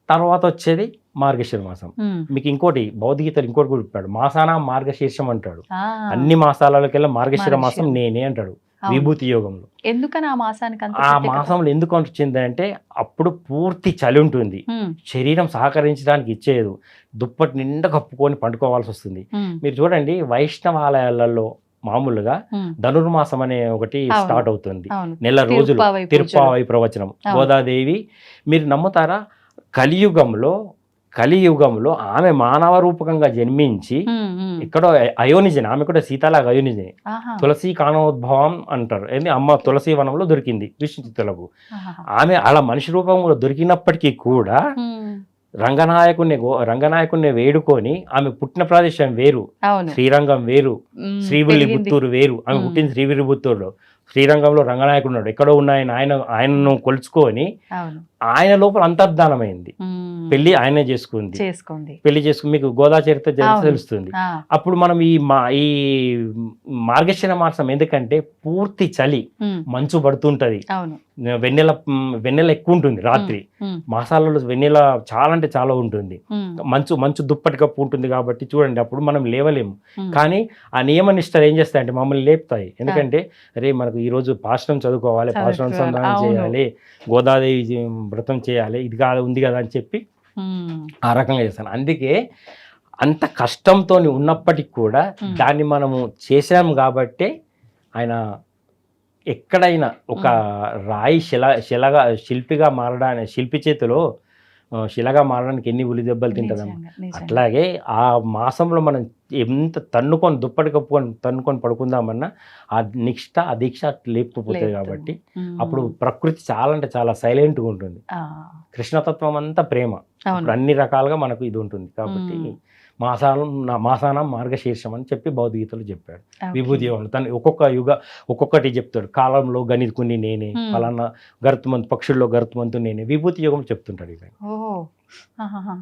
తర్వాత వచ్చేది మార్గశిర మాసం. మీకు ఇంకోటి భౌతికతలు ఇంకోటి కూడా చెప్పాడు, మాసాన మార్గశీర్షం అంటాడు. అన్ని మాసాలకెల్లా మార్గశిర మాసం నేనే అంటాడు విభూతి యోగంలో. ఎందుకని ఆ మాసానికి ఆ మాసంలో ఎందుకు వచ్చింది అంటే అప్పుడు పూర్తి చలి ఉంటుంది, శరీరం సహకరించడానికి ఇచ్చేది, దుప్పటి నిండా కప్పుకొని పండుకోవాల్సి వస్తుంది. మీరు చూడండి వైష్ణవాలయాలలో మామూలుగా ధనుర్మాసం అనే ఒకటి స్టార్ట్ అవుతుంది, నెల రోజులు తిరుప్పావై ప్రవచనం. గోదాదేవి, మీరు నమ్ముతారా, కలియుగంలో ఆమె మానవ రూపకంగా జన్మించి ఇక్కడ అయోనిజని, ఆమె కూడా సీతాలాగా అయోనిజని, తులసి కానోద్భవం అంటారు. అమ్మ తులసి వనంలో దొరికింది విష్ణుచిత్తులకు. ఆమె అలా మనిషి రూపంలో దొరికినప్పటికీ కూడా రంగనాయకుడిని వేడుకొని, ఆమె పుట్టిన ప్రదేశం వేరు, శ్రీరంగం వేరు, శ్రీవిల్లిపుత్తూరు వేరు. ఆమె పుట్టింది శ్రీవిల్లిపుత్తూరులో. శ్రీరంగంలో రంగనాయకుడు ఉన్నాడు, ఎక్కడో ఉన్న ఆయనను కొలుచుకొని ఆయన లోపల అంతర్ధానమైంది. పెళ్లి ఆయనే చేసుకుంది, పెళ్లి చేసుకుని మీకు గోదా చరిత్ర తెలుస్తుంది. అప్పుడు మనం ఈ మార్గశిర మాసం ఎందుకంటే పూర్తి చలి, మంచు పడుతుంటది, వెన్నెల ఎక్కువ ఉంటుంది రాత్రి. మాసాలలో వెన్నెల చాలా అంటే చాలా ఉంటుంది, మంచు దుప్పటి కప్పు ఉంటుంది. కాబట్టి చూడండి, అప్పుడు మనం లేవలేము. కానీ ఆ నియమ నిష్టలు ఏం చేస్తాయంటే మమ్మల్ని లేపుతాయి. ఎందుకంటే అరే మనకు ఈ రోజు పాశనం చదువుకోవాలి, పాశనం సంధానం చేయాలి, గోదాదేవి వ్రతం చేయాలి, ఇది కాదు ఉంది కదా అని చెప్పి ఆ రకంగా చేస్తాను. అందుకే అంత కష్టంతో ఉన్నప్పటికి కూడా దాన్ని మనము చేసాము కాబట్టి ఆయన ఎక్కడైనా ఒక రాయి శిలగా శిల్పిగా మారడానికి, శిల్పి చేతిలో శిలగా మారడానికి ఎన్ని ఉలి దెబ్బలు తింటుందమ్మా. నిజంగా, నిజంగా. అట్లాగే ఆ మాసంలో మనం ఎంత తన్నుకొని దుప్పటి కప్పుకొని తన్నుకొని పడుకుందామన్నా ఆ నిష్ఠ ఆ దీక్ష లేపుకుపోతుంది లేపుతుంది. కాబట్టి అప్పుడు ప్రకృతి చాలా అంటే చాలా సైలెంట్గా ఉంటుంది. ఆ, కృష్ణతత్వం అంతా ప్రేమ. అవును. ఇప్పుడు అన్ని రకాలుగా మనకు ఇది ఉంటుంది కాబట్టి మాసానం మార్గశీర్షం అని చెప్పి భగవద్గీతలో చెప్పాడు. ఓకే. విభూతి యోగం తను ఒక్కొక్కటి చెప్తాడు. కాలంలో గణితుకుని నేనే, ఫలానా గరుత్మంతు పక్షుల్లో గరుత్మంతు నేనే, విభూతి యోగం చెప్తుంటాడు. ఇవి ఓహో, ఆహాహా.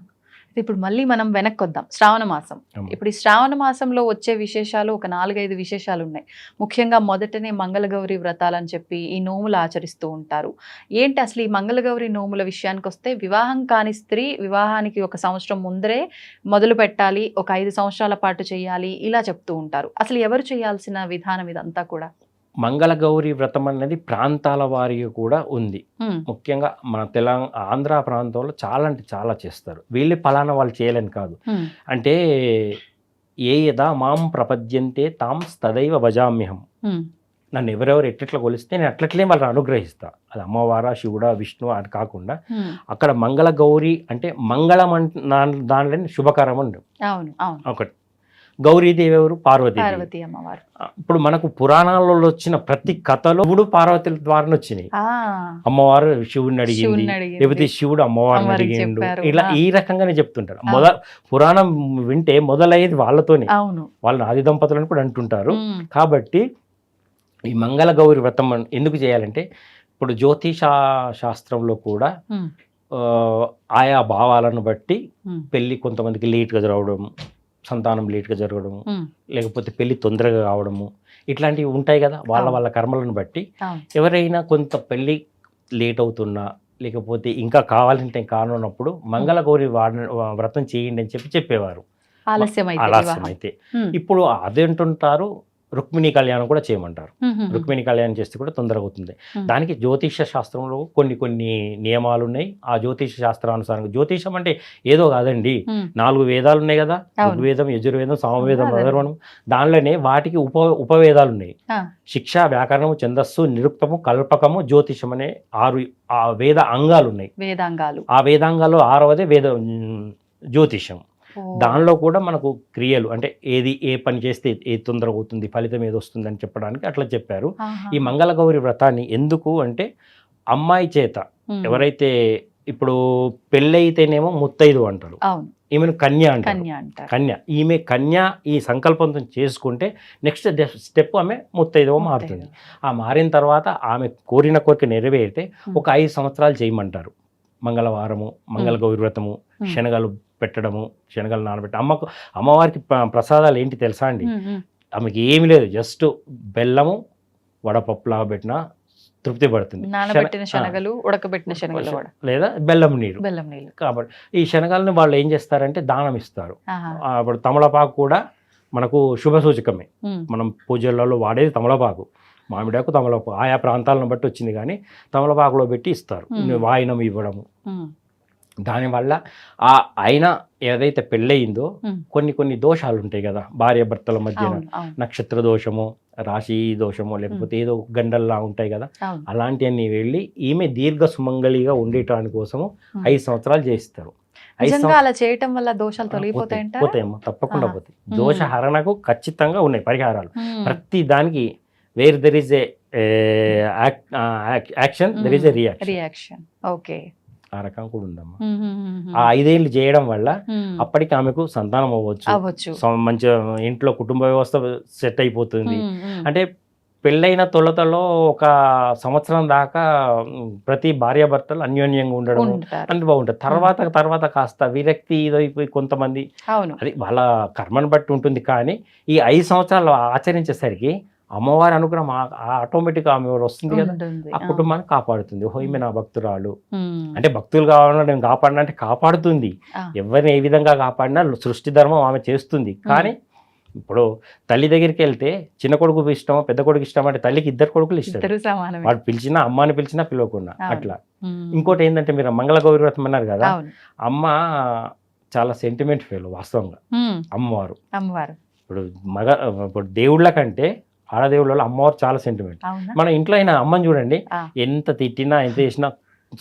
అయితే ఇప్పుడు మళ్ళీ మనం వెనక్కి వద్దాం. శ్రావణ మాసం. అమ్మ. ఇప్పుడు ఈ శ్రావణ మాసంలో వచ్చే విశేషాలు ఒక 4-5 విశేషాలు ఉన్నాయి. ముఖ్యంగా మొదటనే మంగళగౌరి వ్రతాలని చెప్పి ఈ నోములు ఆచరిస్తూ ఉంటారు. ఏంటి అసలు ఈ మంగళగౌరి నోముల విషయానికి వస్తే, వివాహం కాని స్త్రీ వివాహానికి 1 సంవత్సరం ముందరే మొదలు పెట్టాలి, ఒక 5 సంవత్సరాల పాటు చేయాలి, ఇలా చెప్తూ ఉంటారు. అసలు ఎవరు చేయాల్సిన విధానం ఇదంతా కూడా? మంగళగౌరి వ్రతం అనేది ప్రాంతాల వారిగా కూడా ఉంది. ముఖ్యంగా మన ఆంధ్ర ప్రాంతంలో చాలా అంటే చాలా చేస్తారు. వీళ్ళు పలానా వాళ్ళు చేయాలని కాదు. అంటే ఏ యదా మాం ప్రపద్యంతే తాం తదైవ భజామ్యహం. నన్ను ఎవరెవరు ఎట్లా కొలిస్తే నేను అట్లట్లే వాళ్ళని అనుగ్రహిస్తా. అది అమ్మవారా, శివుడా, విష్ణు అని కాకుండా అక్కడ మంగళగౌరి అంటే మంగళం దానిలో శుభకరం అండి. అవును, అవును. ఒకటి గౌరీదేవి ఎవరు? పార్వతీ అమ్మవారు. ఇప్పుడు మనకు పురాణాలలో వచ్చిన ప్రతి కథలో శివుడు పార్వతి ద్వారా వచ్చినాయి. అమ్మవారు శివుడిని అడిగింది, లేకపోతే శివుడు అమ్మవారిని అడిగిండు, ఇలా ఈ రకంగానే చెప్తుంటారు. పురాణం వింటే మొదలయ్యేది వాళ్ళతోనే. వాళ్ళని ఆది దంపతులను కూడా అంటుంటారు. కాబట్టి ఈ మంగళగౌరి వ్రతం ఎందుకు చేయాలంటే, ఇప్పుడు జ్యోతిష శాస్త్రంలో కూడా ఆయా భావాలను బట్టి పెళ్లి కొంతమందికి లేట్గా జరగడం, సంతానం లేట్గా జరగడము, లేకపోతే పెళ్లి తొందరగా కావడము, ఇట్లాంటివి ఉంటాయి కదా. వాళ్ళ కర్మలను బట్టి ఎవరైనా కొంత పెళ్లి లేట్ అవుతున్నా, లేకపోతే ఇంకా కావాలంటే కానున్నప్పుడు మంగళగౌరి వ్రతం చేయండి అని చెప్పేవారు. ఆలస్యం అయితే. ఇప్పుడు అదేంటుంటారు, రుక్మిణీ కళ్యాణం కూడా చేయమంటారు. రుక్మిణీ కళ్యాణం చేస్తే కూడా తొందరగా అవుతుంది. దానికి జ్యోతిష శాస్త్రంలో కొన్ని నియమాలు ఉన్నాయి. ఆ జ్యోతిష శాస్త్రానుసారంగా, జ్యోతిషం అంటే ఏదో కాదండి, 4 వేదాలు ఉన్నాయి కదా, ఋగ్వేదం, యజుర్వేదం, సామవేదం, అధర్వణం. దానిలోనే వాటికి ఉపవేదాలు ఉన్నాయి. శిక్ష, వ్యాకరణము, ఛందస్సు, నిరుక్తము, కల్పకము, జ్యోతిషం అనే 6 వేద అంగాలు ఉన్నాయి. ఆ వేదాంగాల్లో 6వదే జ్యోతిషం. దానిలో కూడా మనకు క్రియలు అంటే ఏ పని చేస్తే ఏది తొందరగా అవుతుంది, ఫలితం ఏది వస్తుంది అని చెప్పడానికి అట్లా చెప్పారు. ఈ మంగళగౌరి వ్రతాన్ని ఎందుకు అంటే, అమ్మాయి చేత ఎవరైతే ఇప్పుడు పెళ్ళైతేనేమో ముత్తైదు అంటారు, ఈమెను కన్య అంటారు. ఈమె కన్య ఈ సంకల్పంతో చేసుకుంటే నెక్స్ట్ స్టెప్ ఆమె ముత్తైదువ మారుతుంది. ఆ మారిన తర్వాత ఆమె కోరిన కోరిక నెరవేరితే ఒక 5 సంవత్సరాలు చేయమంటారు. మంగళవారము, మంగళగౌరి వ్రతము, శనగలు పెట్టడము, శనగలు నానబెట్టి అమ్మవారికి ప్రసాదాలు ఏంటి తెలుసా అండి? ఆమెకి ఏమి లేదు, జస్ట్ బెల్లము, వడపప్పులా పెట్టినా తృప్తి పడుతుంది. లేదా బెల్లం నీరు. కాబట్టి ఈ శనగలను వాళ్ళు ఏం చేస్తారంటే దానం ఇస్తారు. ఇప్పుడు తమలపాకు కూడా మనకు శుభ సూచకమే. మనం పూజలలో వాడేది తమలపాకు, మామిడాకు, తమలపాకు ఆయా ప్రాంతాలను బట్టి వచ్చింది. కానీ తమలపాకులో పెట్టి ఇస్తారు, వాయినం ఇవ్వడము. దానివల్ల అయినా ఏదైతే పెళ్ళయిందో కొన్ని దోషాలు ఉంటాయి కదా భార్య భర్తల మధ్యన, నక్షత్ర దోషము, రాశి దోషము, లేకపోతే ఏదో గండల్లా ఉంటాయి కదా, అలాంటివన్నీ వెళ్ళి ఈమె దీర్ఘ సుమంగళిగా ఉండేటాని కోసము 5 సంవత్సరాలు చేయిస్తారు. అలా చేయటం వల్ల దోషాలు పోతాయమ్మా, తప్పకుండా పోతాయి. దోష హరణకు ఖచ్చితంగా ఉన్నాయి పరిహారాలు. ప్రతి దానికి where there is a action, there is a reaction. ఆ రకం కూడా ఉందమ్మా. ఆ 5 ఏళ్ళు చేయడం వల్ల అప్పటికి ఆమెకు సంతానం అవ్వచ్చు, మంచిగా ఇంట్లో కుటుంబ వ్యవస్థ సెట్ అయిపోతుంది. అంటే పెళ్ళైన తొలతలో 1 సంవత్సరం దాకా ప్రతి భార్యాభర్తలు అన్యోన్యంగా ఉండడం అంటే బాగుంటుంది. తర్వాత కాస్త విరక్తి ఇదైపోయి కొంతమంది, అది వాళ్ళ కర్మను బట్టి ఉంటుంది. కానీ ఈ 5 సంవత్సరాలు ఆచరించేసరికి అమ్మవారి అనుగ్రహం ఆటోమేటిక్గా ఆమె వస్తుంది కదా, ఆ కుటుంబాన్ని కాపాడుతుంది. ఈమె నా భక్తురాలు అంటే, భక్తులు కావాలన్నా నేను కాపాడినంటే కాపాడుతుంది. ఎవరిని ఏ విధంగా కాపాడినా సృష్టి ధర్మం ఆమె చేస్తుంది. కానీ ఇప్పుడు తల్లి దగ్గరికి వెళ్తే చిన్న కొడుకు ఇష్టమో పెద్ద కొడుకు ఇష్టం అంటే తల్లికి 2 కొడుకులు ఇష్టం. వాడు పిలిచినా, అమ్మాని పిలిచినా పిలవకుండా అట్లా. ఇంకోటి ఏంటంటే, మీరు మంగళగౌరి వ్రతం అన్నారు కదా, అమ్మ చాలా సెంటిమెంట్ ఫీల్ వాస్తవంగా. అమ్మవారు ఇప్పుడు దేవుళ్ళ కంటే ఆడదేవుళ్ళలో అమ్మవారు చాలా సెంటిమెంట్. మన ఇంట్లో అయినా అమ్మని చూడండి, ఎంత తిట్టినా ఎంత చేసినా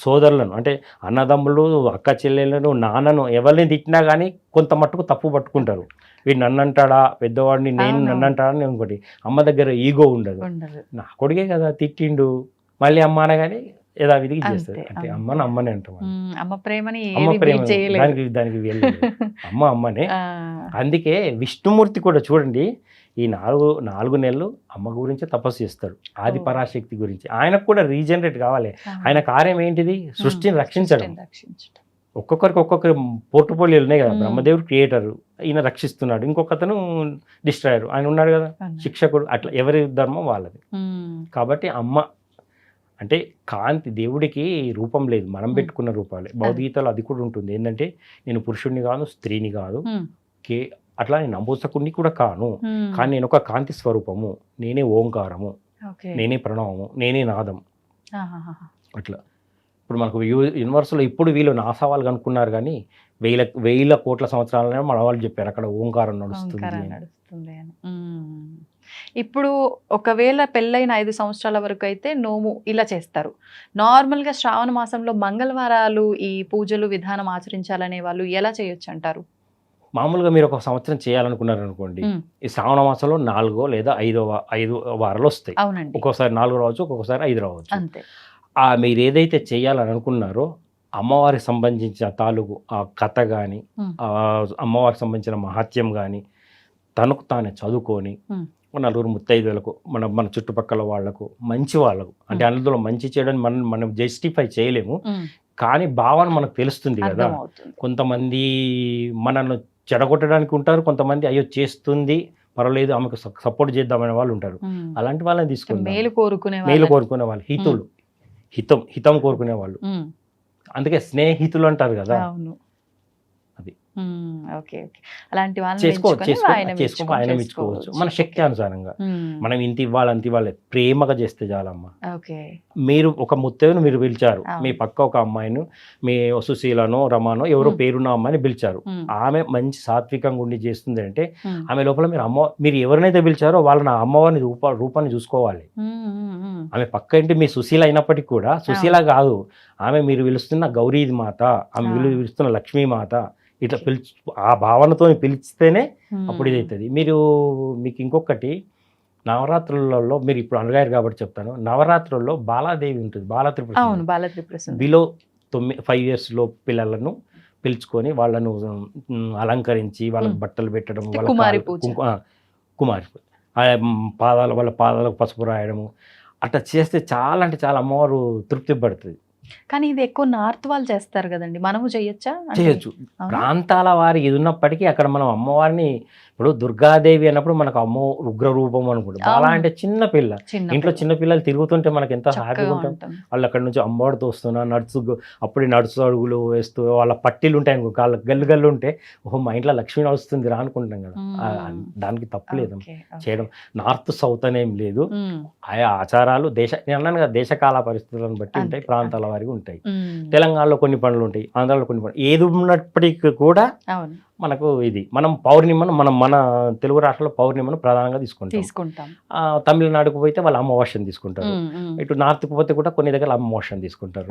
సోదరులను అంటే అన్నదమ్ములు, అక్క చెల్లెలను, నాన్నను ఎవరిని తిట్టినా కానీ కొంత మట్టుకు తప్పు పట్టుకుంటారు. వీడు నన్ను అంటాడా, పెద్దవాడిని నేను నన్ను అంటాడా అని ఇంకోటి. అమ్మ దగ్గర ఈగో ఉండదు. నా కొడుకే కదా తిట్టిండు, మళ్ళీ అమ్మ అనగానే యథావిధికి చేస్తారు. అంటే అమ్మని అమ్మనే అంటాం. అమ్మ ప్రేమని అమ్మ ప్రేమ దానికి వెళ్ళలేదు. అమ్మ అమ్మనే. అందుకే విష్ణుమూర్తి కూడా చూడండి, ఈ 4 నెలలు అమ్మ గురించి తపస్సు చేస్తాడు, ఆది పరాశక్తి గురించి. ఆయనకు కూడా రీజనరేట్ కావాలి. ఆయన కార్యం ఏంటిది? సృష్టిని రక్షించడం. ఒక్కొక్కరికి ఒక్కొక్క పోర్టుపోలియోలు ఉన్నాయి కదా. బ్రహ్మదేవుడు క్రియేటర్, ఈయన రక్షిస్తున్నాడు. ఇంకొకతను డిస్ట్రాయర్, ఆయన ఉన్నాడు కదా శిక్షకుడు. అట్లా ఎవరి ధర్మం వాళ్ళది. కాబట్టి అమ్మ అంటే కాంతి. దేవుడికి రూపం లేదు, మనం పెట్టుకున్న రూపాలే. భగవద్గీతలో అది కూడా ఉంటుంది. ఏంటంటే నేను పురుషుడిని కాదు, స్త్రీని కాదు, అట్లా నేను నమోసకుడిని కూడా కాను, కానీ నేను ఒక కాంతి స్వరూపము. నేనే ఓంకారము, నేనే ప్రణవము, నేనే నాదం. అట్లా ఇప్పుడు మనకు యూనివర్స్లో ఇప్పుడు వీళ్ళు నాసావాళ్ళు కనుక్కున్నారు, కానీ వేల కోట్ల సంవత్సరాలనే మన వాళ్ళు చెప్పారు అక్కడ ఓంకారం నడుస్తుంది అని. ఇప్పుడు ఒకవేళ పెళ్ళైన 5 సంవత్సరాల వరకు అయితే నోము ఇలా చేస్తారు. నార్మల్గా శ్రావణ మాసంలో మంగళవారాలు ఈ పూజలు విధానం ఆచరించాలనే వాళ్ళు ఎలా చేయొచ్చు అంటారు? మామూలుగా మీరు ఒక సంవత్సరం చేయాలనుకున్నారు అనుకోండి, ఈ శ్రావణ మాసంలో 4 లేదా 5 వారాలు వస్తాయి. ఒక్కొక్కసారి 4 రావచ్చు, ఒక్కొక్కసారి 5 రావచ్చు. అంతే. మీరు ఏదైతే చేయాలని అనుకున్నారో అమ్మవారికి సంబంధించిన తాలూకు ఆ కథ కానీ, అమ్మవారికి సంబంధించిన మహత్యం కానీ తనకు తానే చదువుకొని 4 ముత్తైదులకు, మన చుట్టుపక్కల వాళ్లకు, మంచి వాళ్ళకు, అంటే అందులో మంచి చేయడానికి మనం జస్టిఫై చేయలేము, కానీ భావన మనకు తెలుస్తుంది కదా. కొంతమంది మనల్ని చెడగొట్టడానికి ఉంటారు, కొంతమంది అయ్యో చేస్తుంది పర్వాలేదు ఆమెకు సపోర్ట్ చేద్దామనే వాళ్ళు ఉంటారు. అలాంటి వాళ్ళని తీసుకుంటాం. మేలు కోరుకునే వాళ్ళు, హితం కోరుకునే వాళ్ళు. అందుకే స్నేహితులు అంటారు కదా. అది అలాంటి వాళ్ళని ఆయన మెచ్చుకోవచ్చు మన శక్తి అనుసారంగా. మనం ఇంత ఇవ్వాలి అంత ఇవ్వాలి, ప్రేమగా చేస్తే చాలమ్మా. మీరు ఒక ముత్తైదును మీరు పిలిచారు, మీ పక్క ఒక అమ్మాయిను, మీ సుశీలను, రమానో ఎవరో పేరున్న అమ్మాయిని పిలిచారు. ఆమె మంచి సాత్వికంగా ఉండి చేస్తుంది అంటే ఆమె లోపల మీరు ఎవరినైతే పిలిచారో వాళ్ళ అమ్మవారిని రూపాన్ని చూసుకోవాలి. ఆమె పక్క ఇంటి మీ సుశీల అయినప్పటికీ కూడా సుశీల కాదు, ఆమె మీరు పిలుస్తున్న గౌరీ మాత, ఆమె పిలుస్తున్న లక్ష్మీ మాత, ఇట్లా ఆ భావనతో పిలిస్తేనే అప్పుడు ఇది అవుతుంది. మీకు ఇంకొకటి, నవరాత్రులలో మీరు ఇప్పుడు అనగారు కాబట్టి చెప్తాను, నవరాత్రుల్లో బాలాదేవి ఉంటుంది, బాలత్రిపుర. బిలో 5 years పిల్లలను పిలుచుకొని వాళ్ళను అలంకరించి వాళ్ళకి బట్టలు పెట్టడం, కుమారి వాళ్ళ పాదాలకు పసుపు రాయడము, అట్లా చేస్తే చాలా అంటే చాలా అమ్మవారు తృప్తి పడుతుంది. కానీ ఇది ఎక్కువ నార్త్ వాళ్ళు చేస్తారు కదండి, మనము చేయొచ్చా? చేయొచ్చు. ప్రాంతాల వారి ఇది ఉన్నప్పటికీ అక్కడ మనం అమ్మవారిని, ఇప్పుడు దుర్గాదేవి అన్నప్పుడు మనకు అమ్మ ఉగ్ర రూపం అనుకుంటాం. అలా అంటే చిన్న పిల్ల ఇంట్లో చిన్న పిల్లలు తిరుగుతుంటే మనకి ఎంత హ్యాపీగా ఉంటాం. వాళ్ళు అక్కడ నుంచి అమ్మవారితో వస్తున్నా అప్పుడే నడుచు అడుగులు వేస్తూ వాళ్ళ పట్టీలు ఉంటాయి అనుకో, గల్లు ఉంటే ఓహో మా ఇంట్లో లక్ష్మి వస్తుంది రా అనుకుంటాం కదా. దానికి తప్పులేదు చేయడం. నార్త్ సౌత్ అనేం లేదు. ఆయా ఆచారాలు నేను అన్నాను కదా, దేశకాల పరిస్థితులను బట్టి ఉంటాయి, ప్రాంతాల వారికి ఉంటాయి. తెలంగాణలో కొన్ని పనులు ఉంటాయి, ఆంధ్రాలో కొన్ని పనులు. ఏది ఉన్నప్పటికీ కూడా మనకు ఇది మనం పౌర్ణిమను మన తెలుగు రాష్ట్రాల్లో పౌర్ణిమను ప్రధానంగా తీసుకుంటాం. తమిళనాడుకు పోతే వాళ్ళు అమావాస్యను తీసుకుంటారు. ఇటు నార్త్కు పోతే కూడా కొన్ని దగ్గర అమావాస్యను తీసుకుంటారు.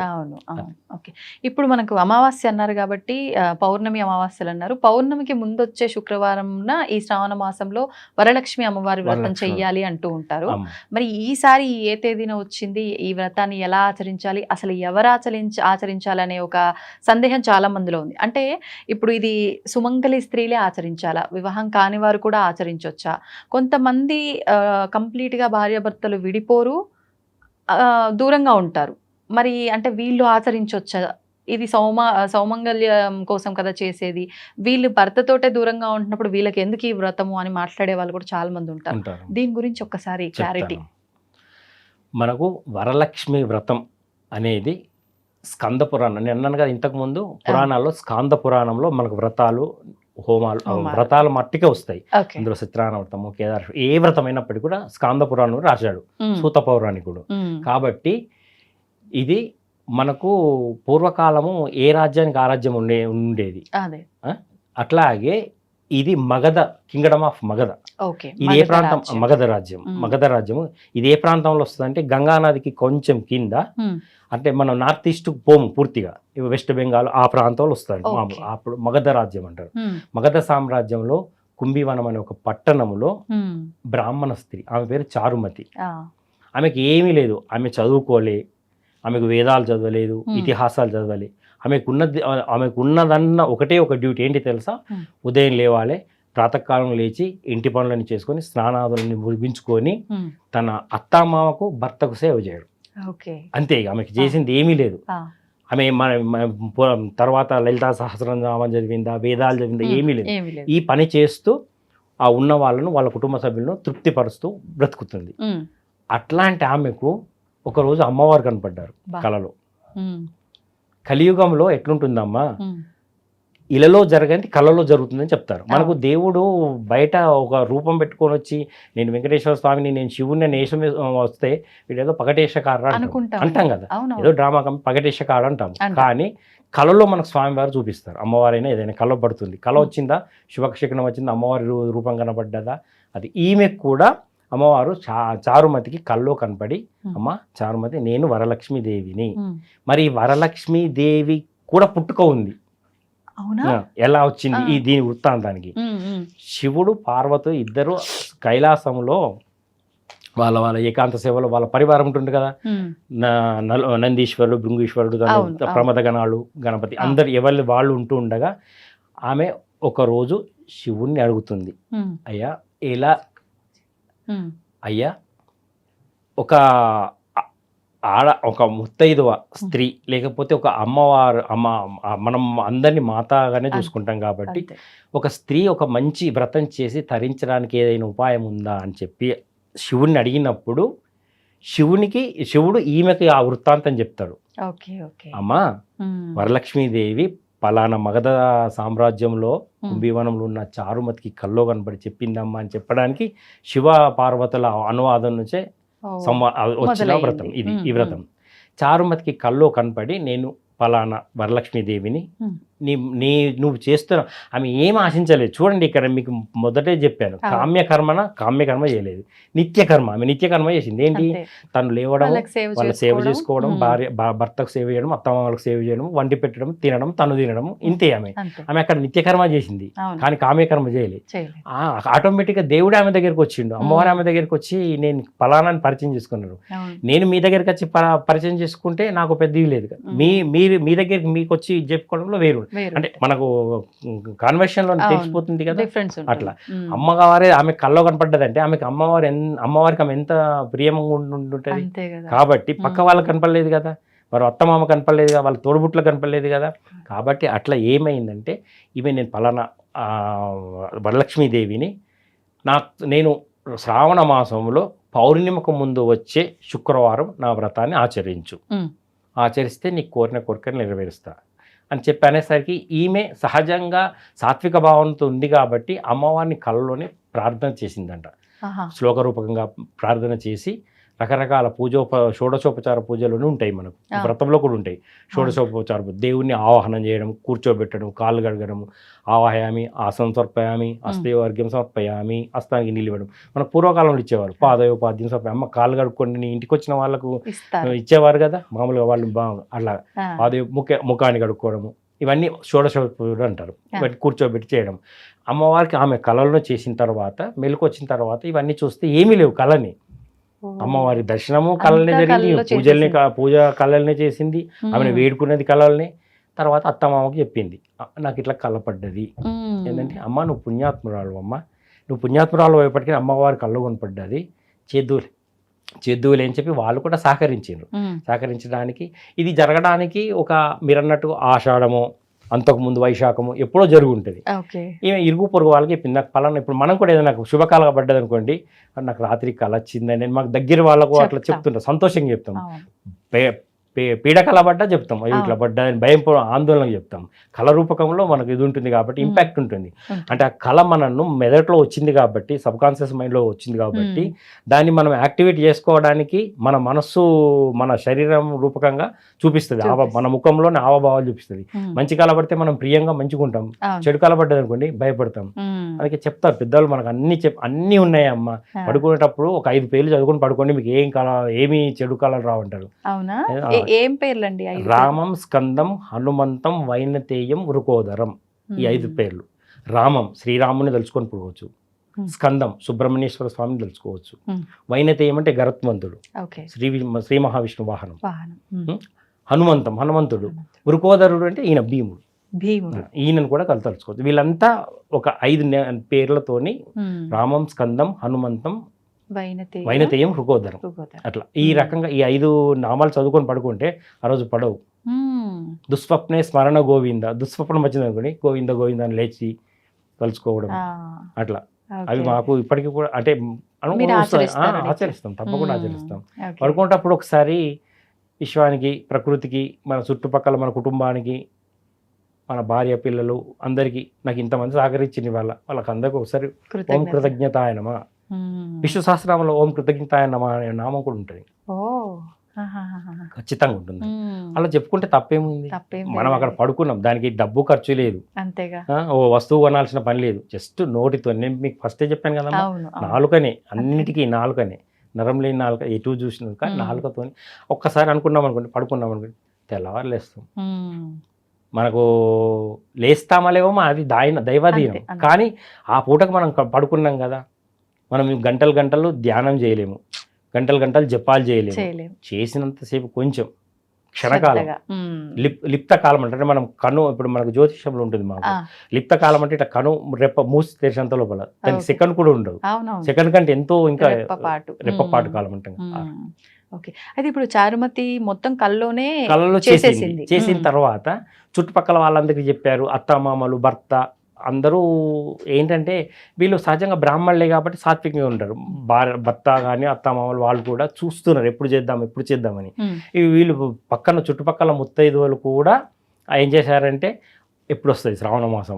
ఓకే. ఇప్పుడు మనకు అమావాస్య అన్నారు కాబట్టి పౌర్ణమి అమావాస్యలు అన్నారు. పౌర్ణమికి ముందు వచ్చే శుక్రవారంన ఈ శ్రావణ మాసంలో వరలక్ష్మి అమ్మవారి వ్రతం చెయ్యాలి అంటూ ఉంటారు. మరి ఈసారి ఏ తేదీన వచ్చింది, ఈ వ్రతాన్ని ఎలా ఆచరించాలి, అసలు ఎవరు ఆచరించాలనే ఒక సందేహం చాలా మందిలో ఉంది. అంటే ఇప్పుడు ఇది సుమంగళి స్త్రీలే ఆచరించాలా, వివాహం కాని వారు కూడా ఆచరించవచ్చా? కొంతమంది కంప్లీట్గా భార్యాభర్తలు విడిపోరు, దూరంగా ఉంటారు. మరి అంటే వీళ్ళు ఆచరించవచ్చా? ఇది సౌమంగళ్యం కోసం కదా చేసేది, వీళ్ళు భర్తతోటే దూరంగా ఉంటున్నప్పుడు వీళ్ళకి ఎందుకు ఈ వ్రతము అని మాట్లాడే వాళ్ళు కూడా చాలా మంది ఉంటారు. దీని గురించి ఒక్కసారి క్లారిటీ. మనకు వరలక్ష్మి వ్రతం అనేది స్కంద పురాణం, నేను అన్నాను కదా ఇంతకుముందు, పురాణాల్లో స్కంద పురాణంలో మనకు వ్రతాలు, హోమాలు, వ్రతాలు మట్టికే వస్తాయి. అందులో సత్యనారాయణ వ్రతము, కేదార, ఏ వ్రతం అయినప్పటికీ కూడా స్కంద పురాణం రాశాడు సూత పౌరాణికుడు. కాబట్టి ఇది మనకు పూర్వకాలము ఏ రాజ్యానికి ఆ రాజ్యం ఉండేది. అట్లాగే ఇది Magadha, Kingdom of Magadha. Okay. ఇది ఏ ప్రాంతం? మగధ రాజ్యం. మగధ రాజ్యము ఇది ఏ ప్రాంతంలో వస్తుందంటే గంగా నదికి కొంచెం కింద, అంటే మనం నార్త్ ఈస్ట్ పోము పూర్తిగా, వెస్ట్ బెంగాల్ ఆ ప్రాంతంలో వస్తుంది. అప్పుడు మగధ రాజ్యం అంటారు. మగధ సామ్రాజ్యంలో కుంభివనం అనే ఒక పట్టణంలో బ్రాహ్మణ స్త్రీ, ఆమె పేరు చారుమతి. ఆమెకి ఏమీ లేదు, ఆమె చదువుకోలే, ఆమెకు వేదాలు చదవలేదు, ఇతిహాసాలు చదవాలి. ఆమెకున్నదన్న ఒకటే ఒక డ్యూటీ ఏంటి తెలుసా? ఉదయం లేవాలి, ప్రాతకాలం లేచి ఇంటి పనులను చేసుకొని స్నానాదులని ముగించుకొని తన అత్తామామకు భర్తకు సేవ చేయడం. అంతే, ఆమెకి చేసింది ఏమీ లేదు. ఆమె తర్వాత లలితా సహస్రనామం చదివిందా, వేదాలు చదివిందా, ఏమీ లేదు. ఈ పని చేస్తూ ఆ ఉన్న వాళ్ళను, వాళ్ళ కుటుంబ సభ్యులను తృప్తిపరుస్తూ బ్రతుకుతుంది. అట్లాంటి ఆమెకు ఒకరోజు అమ్మవారు కనపడ్డారు కలలో. కలియుగంలో ఎట్లుంటుందమ్మా, ఇలలో జరగని కళలో జరుగుతుందని చెప్తారు. మనకు దేవుడు బయట ఒక రూపం పెట్టుకొని వచ్చి నేను వెంకటేశ్వర స్వామిని, నేను శివుని నేషం వస్తే వీడేదో పగటేశకార అంటాం కదా, ఏదో డ్రామా పగటేశకార అంటాం. కానీ కళలో మనకు స్వామివారు చూపిస్తారు. అమ్మవారైనా ఏదైనా కళ పడుతుంది, కళ వచ్చిందా, శుభక్షకణం వచ్చిందా, అమ్మవారి రూపం కనబడ్డదా, అది ఈమెకు కూడా అమ్మవారు చారుమతికి కల్లో కనపడి, అమ్మ చారుమతి నేను వరలక్ష్మీదేవిని. మరి వరలక్ష్మీదేవి కూడా పుట్టుక ఉంది. ఎలా వచ్చింది ఈ దీని వృత్తాంతానికి? శివుడు పార్వతి ఇద్దరు కైలాసంలో వాళ్ళ ఏకాంత సేవలో వాళ్ళ పరివారం ఉంటుంది కదా, నందీశ్వరుడు, భృంగీశ్వరుడు, ప్రమదగణాలు, గణపతి అందరు ఎవరి వాళ్ళు ఉంటూ ఉండగా ఆమె ఒకరోజు శివుణ్ణి అడుగుతుంది, అయ్యా ఎలా అయ్యా ఒక ముత్తైదువ స్త్రీ లేకపోతే ఒక అమ్మవారు, మనం అందరినీ మాతాగానే చూసుకుంటాం కాబట్టి ఒక స్త్రీ ఒక మంచి వ్రతం చేసి తరించడానికి ఏదైనా ఉపాయం ఉందా అని చెప్పి శివుణ్ణి అడిగినప్పుడు శివుడు ఈమెకి ఆ వృత్తాంతం చెప్తాడు. అమ్మా వరలక్ష్మీదేవి పలానా మగధ సామ్రాజ్యంలో కుంభివనంలో ఉన్న చారుమతికి కల్లో కనబడి చెప్పిందమ్మా అని చెప్పడానికి శివ పార్వతుల అనువాదం నుంచే వచ్చిన వ్రతం ఇది. ఈ వ్రతం చారుమతికి కల్లో కనపడి నేను పలానా వరలక్ష్మీదేవిని, నువ్వు చేస్తున్న, ఆమె ఏం ఆశించలేదు. చూడండి ఇక్కడ మీకు మొదటే చెప్పాను, కామ్యకర్మ చేయలేదు, నిత్యకర్మ. ఆమె నిత్యకర్మ చేసింది. ఏంటి? తను లేవడం, వాళ్ళ సేవ చేసుకోవడం, భర్తకు సేవ చేయడం, అత్తమామలకు సేవ చేయడం, వండి పెట్టడం, తినడం, తను తినడం, ఇంతే. ఆమె అక్కడ నిత్యకర్మ చేసింది కానీ కామ్యకర్మ చేయలేదు. ఆటోమేటిక్గా దేవుడు ఆమె దగ్గరికి వచ్చిండు, అమ్మవారు ఆమె దగ్గరికి వచ్చి నేను ఫలానాన్ని పరిచయం చేసుకున్నాను, నేను మీ దగ్గరికి వచ్చి పరిచయం చేసుకుంటే నాకు పెద్ద లేదు కదా, మీ దగ్గరికి మీకు వచ్చి చెప్పుకోవడంలో వేరు. అంటే మనకు కాన్వర్షన్ లో తెలిసిపోతుంది కదా అట్లా. అమ్మగారే ఆమె కల్లో కనపడ్డదంటే అమ్మవారికి ఆమె ఎంత ప్రియంగా ఉంటుంటది కాబట్టి పక్క వాళ్ళకి కనపడలేదు కదా, వారు అత్తమామ కనపడలేదు కదా, వాళ్ళ తోడుబుట్లు కనపడలేదు కదా. కాబట్టి అట్లా ఏమైందంటే ఇవి నేను పలానా వరలక్ష్మీదేవిని, నేను శ్రావణ మాసంలో పౌర్ణిమకు ముందు వచ్చే శుక్రవారం నా వ్రతాన్ని ఆచరిస్తే నీకు కోరిన కోరికను నెరవేరుస్తా అని చెప్పి అనేసరికి ఈమె సహజంగా సాత్విక భావంతో ఉంది కాబట్టి అమ్మవారిని కళ్ళలోనే ప్రార్థన చేసిందంట. శ్లోకరూపకంగా ప్రార్థన చేసి రకరకాల షోడశోపచార పూజలు ఉంటాయి, మనకు వ్రతంలో కూడా ఉంటాయి. షోడశోపచార దేవుణ్ణి ఆవాహనం చేయడం, కూర్చోబెట్టడం, కాళ్ళు గడగడం, ఆవాహయామి, ఆసనం సమర్పయామి, హస్తయోర్ఘ్యం సమర్పయామి, హస్తానికి నీళ్ళు ఇవ్వడం. మన పూర్వకాలంలో ఇచ్చేవారు, పాదయోపాద్యం సమర్పయామి, అమ్మ కాళ్ళు కడుక్కొని నీ ఇంటికి వచ్చిన వాళ్ళకు ఇచ్చేవారు కదా మామూలుగా వాళ్ళు. అట్లా ముఖాన్ని కడుక్కోవడము, ఇవన్నీ షోడశోపచారం అంటారు. బట్టి కూర్చోబెట్టి చేయడం. అమ్మవారికి ఆమె కళలను చేసిన తర్వాత మెలకు వచ్చిన తర్వాత ఇవన్నీ చూస్తే ఏమీ లేవు, కళని అమ్మవారి దర్శనము కళలనే జరిగింది, పూజ కళలనే చేసింది, ఆమెను వేడుకున్నది కళల్ని. తర్వాత అత్తమామకి చెప్పింది, నాకు ఇట్లా కళ పడ్డది ఏంటంటే, అమ్మ నువ్వు పుణ్యాత్మురాలు, నువ్వు పుణ్యాత్మురాలు అయ్యేపటికీ అమ్మవారి కళ్ళు కొనపడ్డది, చేద్దువులే అని చెప్పి వాళ్ళు కూడా సహకరించడానికి. ఇది జరగడానికి ఒక మీరన్నట్టు ఆషాఢము, అంతకుముందు వైశాఖము ఎప్పుడో జరుగుంటుంది. ఈమె ఇరుగు పొరుగు వాళ్ళకి చెప్పింది, నాకు పలానా ఇప్పుడు మనం కూడా ఏదైనా శుభకాలంగా పడ్డది అనుకోండి, నాకు రాత్రి కళ వచ్చిందని మాకు దగ్గర వాళ్ళకు అట్లా చెప్తుంటాం, సంతోషంగా చెప్తాం. పీడ కలబడ్డా చెప్తాం, అయ్యో ఇట్లా పడ్డా అని భయం ఆందోళన చెప్తాం. కళ రూపకంలో మనకు ఇది ఉంటుంది కాబట్టి ఇంపాక్ట్ ఉంటుంది. అంటే ఆ కళ మనను మెదడులో వచ్చింది కాబట్టి, సబ్ కాన్షియస్ మైండ్లో వచ్చింది కాబట్టి, దాన్ని మనం యాక్టివేట్ చేసుకోవడానికి మన మనస్సు మన శరీరం రూపకంగా చూపిస్తుంది. మన ముఖంలోనే హావభావాలు చూపిస్తుంది. మంచి కళ పడితే మనం ప్రియంగా మంచిగా ఉంటాం, చెడు కళ పడ్డది అనుకోండి భయపడతాం. అందుకే చెప్తారు పెద్దవాళ్ళు మనకు అన్నీ ఉన్నాయి అమ్మ, పడుకునేటప్పుడు ఒక 5 పేర్లు చదువుకొని పడుకోండి, మీకు ఏమి చెడు కళలు రావంటారు. అవునా? ఏం పేర్లండి? రామం, స్కందం, హనుమంతం, వైనతేయం, వృకోదరం, ఈ 5 పేర్లు. రామం శ్రీరాముని తెలుసుకొని పడుకోవచ్చు, స్కందం సుబ్రహ్మణ్యేశ్వర స్వామిని తెలుసుకోవచ్చు, వైనతేయం అంటే గరత్మంతుడు, శ్రీ మహావిష్ణు వాహనం, హనుమంతుడు, వృకోదరుడు అంటే ఈయన భీముడు, ఈయనను కూడా తలుచుకోవచ్చు. వీళ్ళంతా ఒక 5 పేర్లతోని రామం, స్కందం, హనుమంతం, వైనతేయం, వృకోదరం, అట్లా ఈ రకంగా ఈ 5 నామాలు చదువుకొని పడుకుంటే ఆ రోజు పడవు. దుస్వప్నే స్మరణ గోవింద, దుస్వప్నం వచ్చింది అనుకోండి గోవింద గోవింద అని లేచి తలుచుకోవడం, అట్లా అవి మాకు ఇప్పటికీ కూడా అంటే ఆచరిస్తాం, తప్పకుండా ఆచరిస్తాం. పడుకునేటప్పుడు ఒకసారి విశ్వానికి, ప్రకృతికి, మన చుట్టుపక్కల మన కుటుంబానికి, మన భార్య పిల్లలు అందరికీ నాకు ఇంతమంది సహకరించింది వాళ్ళకి అందరికీ ఒకసారి ఓం కృతజ్ఞతాయ నమః, విష్ణు సహస్రనామంలో ఓం కృతజ్ఞతాయ నమః అనే నామం కూడా ఉంటుంది, ఖచ్చితంగా ఉంటుంది. అలా చెప్పుకుంటే తప్పేముంది, మనం అక్కడ పడుకున్నాం, దానికి డబ్బు ఖర్చు లేదు, ఓ వస్తువు కొనాల్సిన పని లేదు, జస్ట్ నోటితో. నేను మీకు ఫస్టే చెప్పాను కదా, నాలుకనే అన్నిటికీ, నాలుకనే నరం లేని నాలుక, ఎటు చూసిన కానీ నాలుకతో ఒక్కసారి అనుకున్నాం అనుకోండి, పడుకున్నాం అనుకోండి, తెల్లవారు లేస్తాం. మనకు లేస్తామా లేవమా అది దైవాధీనం, కానీ ఆ పూటకు మనం పడుకున్నాం కదా, మనం గంటలు ధ్యానం చేయలేము, గంటలు జపాలు చేయలేము, చేసినంతసేపు కొంచెం క్షణకాలం లిప్త కాలం అంటే మనం కను, ఇప్పుడు మనకు జ్యోతిషంలో ఉంటుంది మాకు లిప్త కాలం అంటే ఇట్లా కను రెప్ప మూసి తెరిచేంత లోపల, దానికి సెకండ్ కూడా ఉండదు, సెకండ్ కంటే ఎంతో ఇంకా రెప్పపాటు కాలం అంటాం. ఓకే, అయితే ఇప్పుడు చారుమతి మొత్తం కళ్ళలో చేసిన తర్వాత చుట్టుపక్కల వాళ్ళందరికీ చెప్పారు, అత్తమామలు, భర్త అందరూ ఏంటంటే వీళ్ళు సహజంగా బ్రాహ్మణులే కాబట్టి సాత్వికంగా ఉంటారు, భర్త కానీ అత్తమామలు వాళ్ళు కూడా చూస్తున్నారు ఎప్పుడు చేద్దామని. వీళ్ళు పక్కన చుట్టుపక్కల ముత్తైదువులు కూడా ఏం చేశారంటే ఎప్పుడు వస్తుంది శ్రావణ మాసం,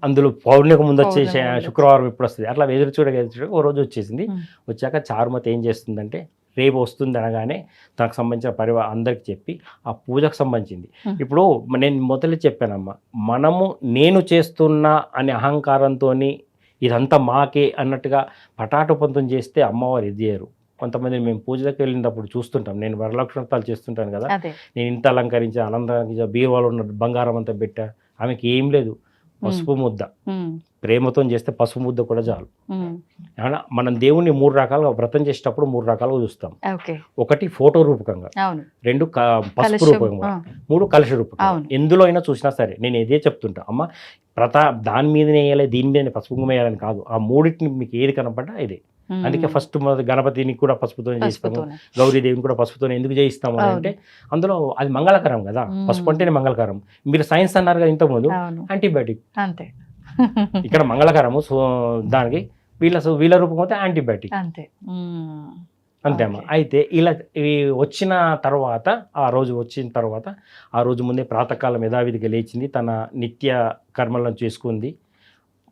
అందులో పౌర్ణమికి ముందు వచ్చేసి శుక్రవారం ఎప్పుడు వస్తుంది, అట్లా ఎదురు చూడగా ఓ రోజు వచ్చేసింది. వచ్చాక చారుమతి ఏం చేస్తుందంటే రేపు వస్తుంది అనగానే తనకు సంబంధించిన అందరికి చెప్పి ఆ పూజకు సంబంధించింది. ఇప్పుడు నేను మొదలు చెప్పానమ్మా, నేను చేస్తున్నా అనే అహంకారంతో ఇదంతా మాకే అన్నట్టుగా పటాటోపంతం చేస్తే అమ్మవారు ఇది చేయరు. కొంతమంది మేము పూజలకు వెళ్ళినప్పుడు చూస్తుంటాం, నేను వరలక్ష్మి వ్రతాలు చేస్తుంటాను కదా, నేను ఇంత అలంకరించి అలంకరించి బీరువాలో ఉన్న బంగారం అంతా పెట్టా, ఆమెకి ఏం లేదు, పసుపు ముద్ద, ప్రేమతో చేస్తే పసుపు ముద్ద కూడా చాలు. మనం దేవుణ్ణి 3 రకాలుగా వ్రతం చేసేటప్పుడు 3 రకాలుగా చూస్తాం. 1 ఫోటో రూపకంగా, 2 పసుపు రూపకంగా, 3 కలశ రూపకంగా. ఎందులో అయినా చూసినా సరే నేను ఇదే చెప్తుంటా, అమ్మ దాని మీదనే వేయాలి, దీని మీద పసుపు కుంకుమ వేయాలని కాదు, ఆ 3 మీకు ఏది కనపడ్డా ఇదే. అందుకే ఫస్ట్ గణపతిని కూడా పసుపుతో చేయిస్తాము, గౌరీదేవిని కూడా పసుపుతో ఎందుకు చేయిస్తాము అంటే అందులో అది మంగళకరం కదా, పసుపు అంటేనే మంగళకరం. మీరు సైన్స్ అన్నారు కదా ఇంతకుముందు, యాంటీబయాటిక్ అంతే, ఇక్కడ మంగళకరము, సో దానికి వీళ్ళ రూపం అయితే యాంటీబయాటిక్ అంతే అమ్మా. అయితే ఇలా వచ్చిన తర్వాత ఆ రోజు ముందే ప్రాతకాలం యథావిధిగా లేచింది, తన నిత్య కర్మలను చేసుకుంది,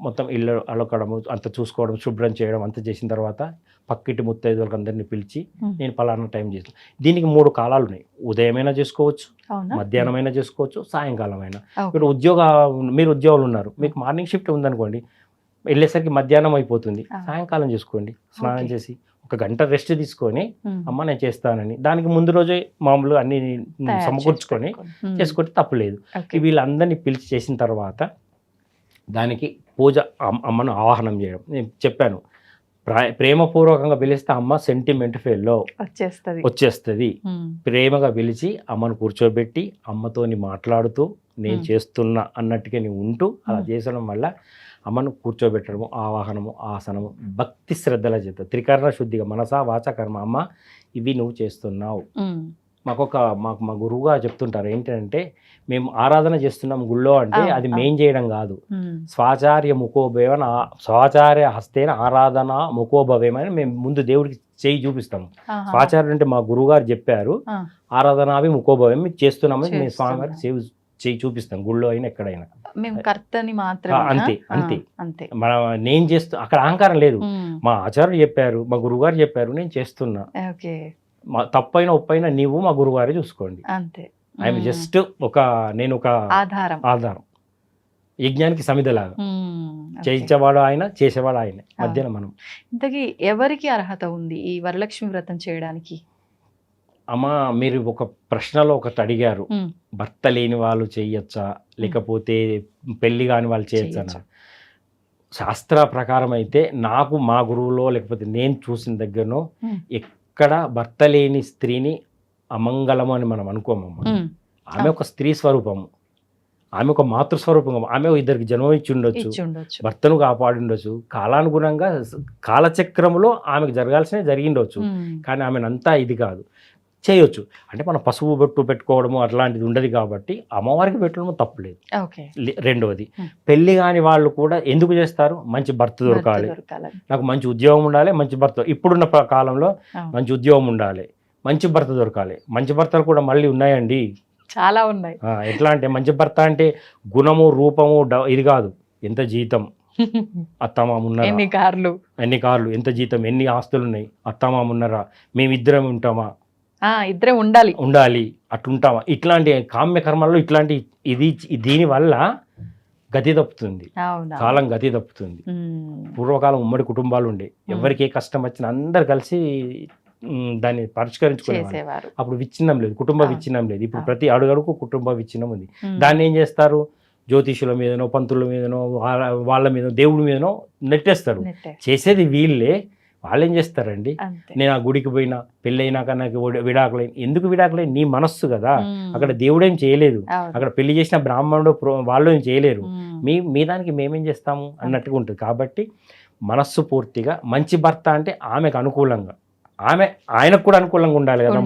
మొత్తం ఇల్లు అలకడము అంత చూసుకోవడం, శుభ్రం చేయడం అంత చేసిన తర్వాత పక్కింటి ముత్తైదువులకు అందరినీ పిలిచి నేను పలానా టైం చేస్తాను. దీనికి 3 కాలాలు ఉన్నాయి, ఉదయమైనా చేసుకోవచ్చు, మధ్యాహ్నమైనా చేసుకోవచ్చు, సాయంకాలం అయినా. ఇప్పుడు మీరు ఉద్యోగాలు ఉన్నారు, మీకు మార్నింగ్ షిఫ్ట్ ఉందనుకోండి, వెళ్ళేసరికి మధ్యాహ్నం అయిపోతుంది, సాయంకాలం చేసుకోండి, స్నానం చేసి 1 గంట రెస్ట్ తీసుకొని అమ్మ నేను చేస్తానని దానికి ముందు రోజే మామూలుగా అన్ని సమకూర్చుకొని చేసుకుంటే తప్పులేదు. వీళ్ళందరినీ పిలిచి చేసిన తర్వాత దానికి పూజ, అమ్మను ఆవాహనం చేయడం. నేను చెప్పాను, ప్రేమపూర్వకంగా పిలిస్తే అమ్మ సెంటిమెంట్ ఫెయిల్లో వచ్చేస్తుంది. ప్రేమగా పిలిచి అమ్మను కూర్చోబెట్టి అమ్మతోని మాట్లాడుతూ నేను చేస్తున్నా అన్నట్టుగా నీవు ఉంటూ అలా చేసడం వల్ల అమ్మను కూర్చోబెట్టడము, ఆవాహనము, ఆసనము, భక్తి శ్రద్ధల చేత త్రికరణ శుద్ధిగా మనసా వాచ కర్మ, అమ్మ ఇవి నువ్వు చేస్తున్నావు, మాకు మా గురువుగా చెప్తుంటారు ఏంటంటే, మేము ఆరాధన చేస్తున్నాం గుళ్ళో అంటే అది మేం చేయడం కాదు. స్వాచార్య ముఖోభవేన స్వాచార్య హస్తేన ఆరాధన ముఖోభవేమని మేము ముందు దేవుడికి చేయి చూపిస్తాము. స్వాచార్యులు అంటే మా గురువుగారు చెప్పారు, ఆరాధనావి ముఖోభవం మీకు చేస్తున్నామని మేము స్వామివారికి చేయి చూపిస్తాం గుళ్ళో అయినా ఎక్కడైనా. మేము కర్తని మాత్రం అంతే మనం నేను చేస్తూ అక్కడ అహంకారం లేదు. మా ఆచార్యులు చెప్పారు, మా గురువుగారు చెప్పారు, నేను చేస్తున్నా. మా తప్పైనా ఒప్పైనా నీవు మా గురువుగారే చూసుకోండి అంతే. ఐఎమ్ జస్ట్ నేను ఒక ఆధారం, యజ్ఞానికి సమిధలాగా. చేయించేవాడు ఆయన, చేసేవాడు ఆయన, మధ్యన మనం. ఇంతకీ ఎవరికి అర్హత ఉంది ఈ వరలక్ష్మి వ్రతం చేయడానికి? అమ్మా మీరు ఒక ప్రశ్నలో ఒకటి అడిగారు, భర్త లేని వాళ్ళు చేయొచ్చా లేకపోతే పెళ్లి కాని వాళ్ళు చేయొచ్చా. శాస్త్ర ప్రకారం అయితే నాకు మా గురువులో లేకపోతే నేను చూసిన దగ్గరనో ఎక్కడ భర్త లేని స్త్రీని అమంగళము అని మనం అనుకోమమ్మ. ఆమె ఒక స్త్రీ స్వరూపము, ఆమె ఒక మాతృస్వరూపం, ఆమె ఇద్దరికి జన్మ ఇచ్చి ఉండొచ్చు, భర్తను కాపాడి ఉండొచ్చు, కాలానుగుణంగా కాలచక్రములో ఆమెకు జరగాల్సినవి జరిగిండవచ్చు. కానీ ఆమెనంతా ఇది కాదు, చేయొచ్చు. అంటే మనం పసుపు బొట్టు పెట్టుకోవడము అట్లాంటిది ఉండదు కాబట్టి అమ్మవారికి పెట్టడము తప్పులేదు. రెండవది, పెళ్లి కాని వాళ్ళు కూడా ఎందుకు చేస్తారు? మంచి భర్త దొరకాలి, నాకు మంచి ఉద్యోగం ఉండాలి, మంచి భర్త, ఇప్పుడున్న కాలంలో మంచి ఉద్యోగం ఉండాలి, మంచి భర్త దొరకాలి. మంచి భర్తలు కూడా మళ్ళీ ఉన్నాయండి, చాలా ఉన్నాయి. ఎట్లా అంటే మంచి భర్త అంటే గుణము రూపము ఇది కాదు, ఎంత జీతం, అత్తమామ ఉన్నారా, ఎన్ని కార్లు, ఎంత జీతం, ఎన్ని ఆస్తులు ఉన్నాయి, అత్తమామ ఉన్నారా, మేమిద్దరం ఉంటామా, ఇద్దరం ఉండాలి అట్లుంటామా, ఇట్లాంటి కామ్య కర్మల్లో ఇట్లాంటి దీనివల్ల గతి తప్పుతుంది, కాలం గతి తప్పుతుంది. పూర్వకాలం ఉమ్మడి కుటుంబాలు ఉండే, ఎవరికి ఏ కష్టం వచ్చినా అందరు కలిసి దాన్ని పరిష్కరించుకునేవారు. అప్పుడు విచ్ఛిన్నం లేదు, కుటుంబ విచ్ఛిన్నం లేదు. ఇప్పుడు ప్రతి అడుగడుగు కుటుంబ విచ్ఛిన్నం ఉంది. దాన్ని ఏం చేస్తారు? జ్యోతిషుల మీదనో, పంతుల మీదనో, వాళ్ళ మీదనో, దేవుడి మీదనో నెట్టేస్తారు. చేసేది వీళ్ళే. వాళ్ళు ఏం చేస్తారండి? నేను ఆ గుడికి పోయినా, పెళ్ళైనాక నాకు విడాకులైన, ఎందుకు విడాకులైన? నీ మనస్సు కదా, అక్కడ దేవుడేం చేయలేదు, అక్కడ పెళ్లి చేసిన బ్రాహ్మణుడు వాళ్ళు ఏం చేయలేరు, మీ దానికి మేమేం చేస్తాము అన్నట్టుగా ఉంటుంది. కాబట్టి మనస్సు పూర్తిగా మంచి భర్త అంటే ఆమెకు అనుకూలంగా, ఆయనకు కూడా అనుకూలంగా ఉండాలి కదా.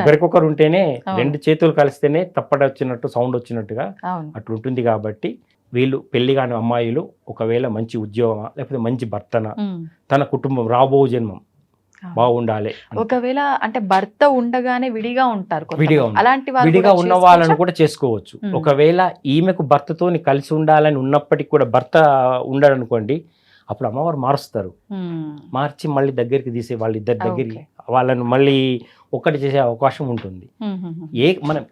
ఒకరికొకరు ఉంటేనే, రెండు చేతులు కలిస్తేనే తప్పట వచ్చినట్టు సౌండ్ వచ్చినట్టుగా అట్లుంటుంది. కాబట్టి వీళ్ళు పెళ్లి కాని అమ్మాయిలు ఒకవేళ మంచి ఉద్యోగమా లేకపోతే మంచి భర్తన, తన కుటుంబం రాబో జన్మం బాగుండాలి. ఒకవేళ అంటే భర్త ఉండగానే విడిగా ఉంటారు, విడిగా ఉన్న వాళ్ళని కూడా చేసుకోవచ్చు. ఒకవేళ ఈమెకు భర్తతోని కలిసి ఉండాలని ఉన్నప్పటికీ కూడా భర్త ఉండడు అనుకోండి, అప్పుడు అమ్మవారు మారుస్తారు. మార్చి మళ్ళీ దగ్గరికి తీసే వాళ్ళిద్దరి దగ్గరికి వాళ్ళను మళ్ళీ ఒక్కటి చేసే అవకాశం ఉంటుంది. మనం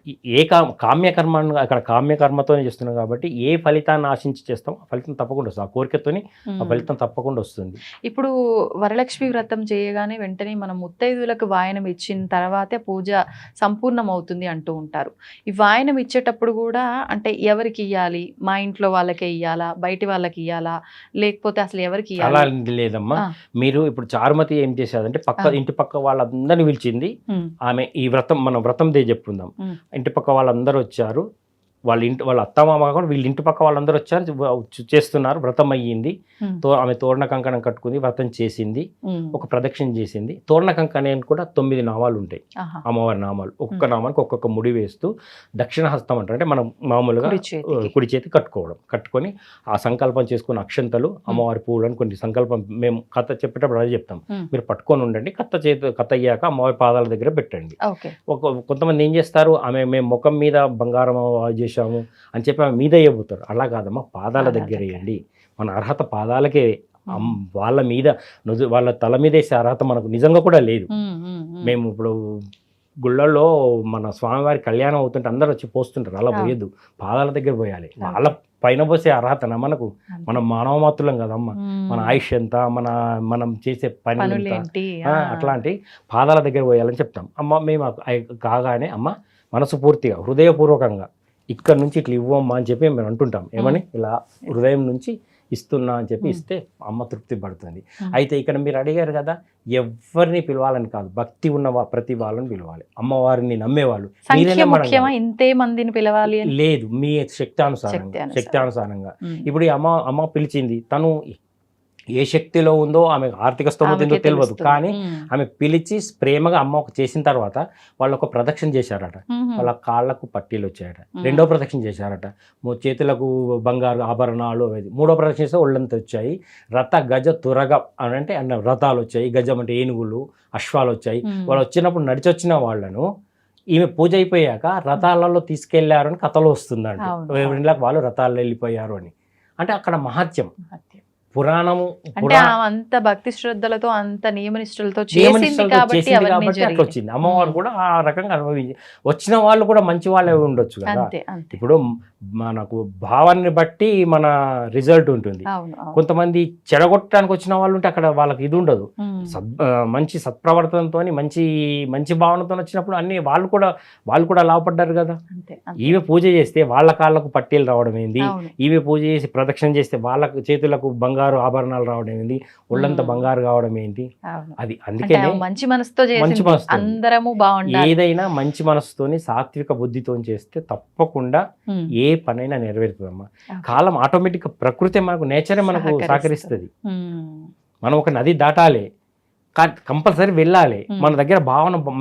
కామ్యకర్మ, అక్కడ కామ్యకర్మతోనే చేస్తున్నాం కాబట్టి ఏ ఫలితాన్ని ఆశించి చేస్తాం ఆ ఫలితం తప్పకుండా వస్తుంది, ఆ కోరికతోని ఆ ఫలితం తప్పకుండా వస్తుంది. ఇప్పుడు వరలక్ష్మి వ్రతం చేయగానే వెంటనే మనం ముత్తైదువులకు వాయనం ఇచ్చిన తర్వాతే పూజ సంపూర్ణం అవుతుంది అంటూ ఉంటారు. ఈ వాయనం ఇచ్చేటప్పుడు కూడా అంటే ఎవరికి ఇవ్వాలి? మా ఇంట్లో వాళ్ళకే ఇవ్వాలా, బయటి వాళ్ళకి ఇవ్వాలా, లేకపోతే అసలు ఎవరికి ఇవ్వాలి? అలా లేదమ్మా. మీరు ఇప్పుడు చారుమతి ఏం చేసేదంటే ఇంటి పక్క వాళ్ళందరినీ పిలిచింది. ఆమె ఈ వ్రతం, మనం వ్రతం దే చెప్పుకుందాం. ఇంటి పక్క వాళ్ళందరూ వచ్చారు, వాళ్ళ అత్తమామ కూడా వీళ్ళ ఇంటి పక్క వాళ్ళందరూ వచ్చారు, చేస్తున్నారు, వ్రతం అయ్యింది. ఆమె తోరణ కంకణం కట్టుకుంది, వ్రతం చేసింది, ఒక ప్రదక్షిణ చేసింది. తోరణ కంకణానికి కూడా 9 నామాలు ఉంటాయి, అమ్మవారి నామాలు. ఒక్కొక్క నామానికి ఒక్కొక్క ముడి వేస్తూ దక్షిణ హస్తం అంటారు, అంటే మనం మామూలుగా కుడి చేతి కట్టుకొని ఆ సంకల్పం చేసుకున్న అక్షంతలు, అమ్మవారి పువ్వులను కొన్ని సంకల్పం మేము కథ చెప్పేటప్పుడు అదే చెప్తాం, మీరు పట్టుకొని ఉండండి, కథ అయ్యాక అమ్మవారి పాదాల దగ్గర పెట్టండి. కొంతమంది ఏం చేస్తారు, మేము ముఖం మీద బంగారం చేశాము అని చెప్పి ఆమె మీద వేయబోతారు. అలా కాదమ్మా, పాదాల దగ్గర వేయండి. మన అర్హత పాదాలకే, వాళ్ళ మీద వాళ్ళ తల మీద వేసే అర్హత మనకు నిజంగా కూడా లేదు. మేము ఇప్పుడు గుళ్ళల్లో మన స్వామివారి కళ్యాణం అవుతుంటే అందరూ వచ్చి పోస్తుంటారు, అలా పోయొద్దు, పాదాల దగ్గర పోయాలి. వాళ్ళ పైన పోసే అర్హతనా మనకు? మనం మానవ మాత్రులం కదమ్మా, మన ఆయుష్ ఎంత, మనం చేసే పని అట్లాంటి పాదాల దగ్గర పోయాలని చెప్తాం. అమ్మ మేము కాగానే అమ్మ మనసు పూర్తిగా హృదయపూర్వకంగా ఇక్కడ నుంచి ఇట్లా ఇవ్వమ్మా అని చెప్పి మేము అంటుంటాం. ఏమని? ఇలా హృదయం నుంచి ఇస్తున్నా అని చెప్పి ఇస్తే అమ్మ తృప్తి పడుతుంది. అయితే ఇక్కడ మీరు అడిగారు కదా, ఎవరిని పిలవాలని కాదు, భక్తి ఉన్న ప్రతి వాళ్ళని పిలవాలి. అమ్మవారిని నమ్మేవాళ్ళు ఇంతే మందిని పిలవాలి లేదు, మీ శక్తానుసారంగా. ఇప్పుడు ఈ అమ్మ పిలిచింది, తను ఏ శక్తిలో ఉందో ఆమె ఆర్థిక స్తోమత ఏందో ఆమెకే తెలియదు, తెలుస్తుంది. కానీ ఆమె పిలిచి ప్రేమగా అమ్మ ఒక చేసిన తర్వాత వాళ్ళు ఒక ప్రదక్షిణ చేశారట. వాళ్ళ కాళ్ళకు పట్టీలు వచ్చాయట. రెండో ప్రదక్షిణ చేశారట, చేతులకు బంగారు ఆభరణాలు. మూడో ప్రదక్షిణ చేస్తే ఒళ్ళంతా వచ్చాయి. రథ గజ తురగ అని అంటే రథాలు వచ్చాయి. గజం అంటే ఏనుగులు, అశ్వాలు వచ్చాయి. వాళ్ళు వచ్చినప్పుడు నడిచి వచ్చిన వాళ్ళను ఈమె పూజ అయిపోయాక రథాలలో తీసుకెళ్లారు అని కథలో వస్తుందండి. వాళ్ళు రథాల్లో వెళ్ళిపోయారు అని. అంటే అక్కడ మహత్యం, పురాణము. అంటే అంత భక్తి శ్రద్ధలతో అంత నియమనిష్టలతో చేసింది కాబట్టి అట్లా వచ్చింది. అమ్మవారు కూడా ఆ రకంగా అనుభవించి వచ్చిన వాళ్ళు కూడా మంచి వాళ్ళే ఉండొచ్చు కదా. ఇప్పుడు మనకు భావాన్ని బట్టి మన రిజల్ట్ ఉంటుంది. కొంతమంది చెడగొట్టడానికి వచ్చిన వాళ్ళు ఉంటే అక్కడ వాళ్ళకి ఇది ఉండదు. మంచి సత్ప్రవర్తనతో మంచి భావనతో వచ్చినప్పుడు అన్ని వాళ్ళు కూడా లాభపడ్డారు కదా. ఈమె పూజ చేస్తే వాళ్ళ కాళ్ళకు పట్టీలు రావడం ఏంది, ఈమె పూజ చేసి ప్రదక్షిణ చేస్తే వాళ్ళకు చేతులకు బంగారు ఆభరణాలు రావడం ఏంది, ఒళ్ళంతా బంగారు కావడం ఏంటి. అది అందుకనే మంచి మనసుతో అందరము బాగుండాలి. ఏదైనా మంచి మనసుతోని సాత్విక బుద్ధితో చేస్తే తప్పకుండా ఏ పనైనా నెరవేరుతుందమ్మా. కాలం ఆటోమేటిక్ గా ప్రకృతి మనకు నేచరే మనకు సహకరిస్తుంది. మనం ఒక నది దాటాలి, కంపల్సరీ వెళ్ళాలి. మన దగ్గర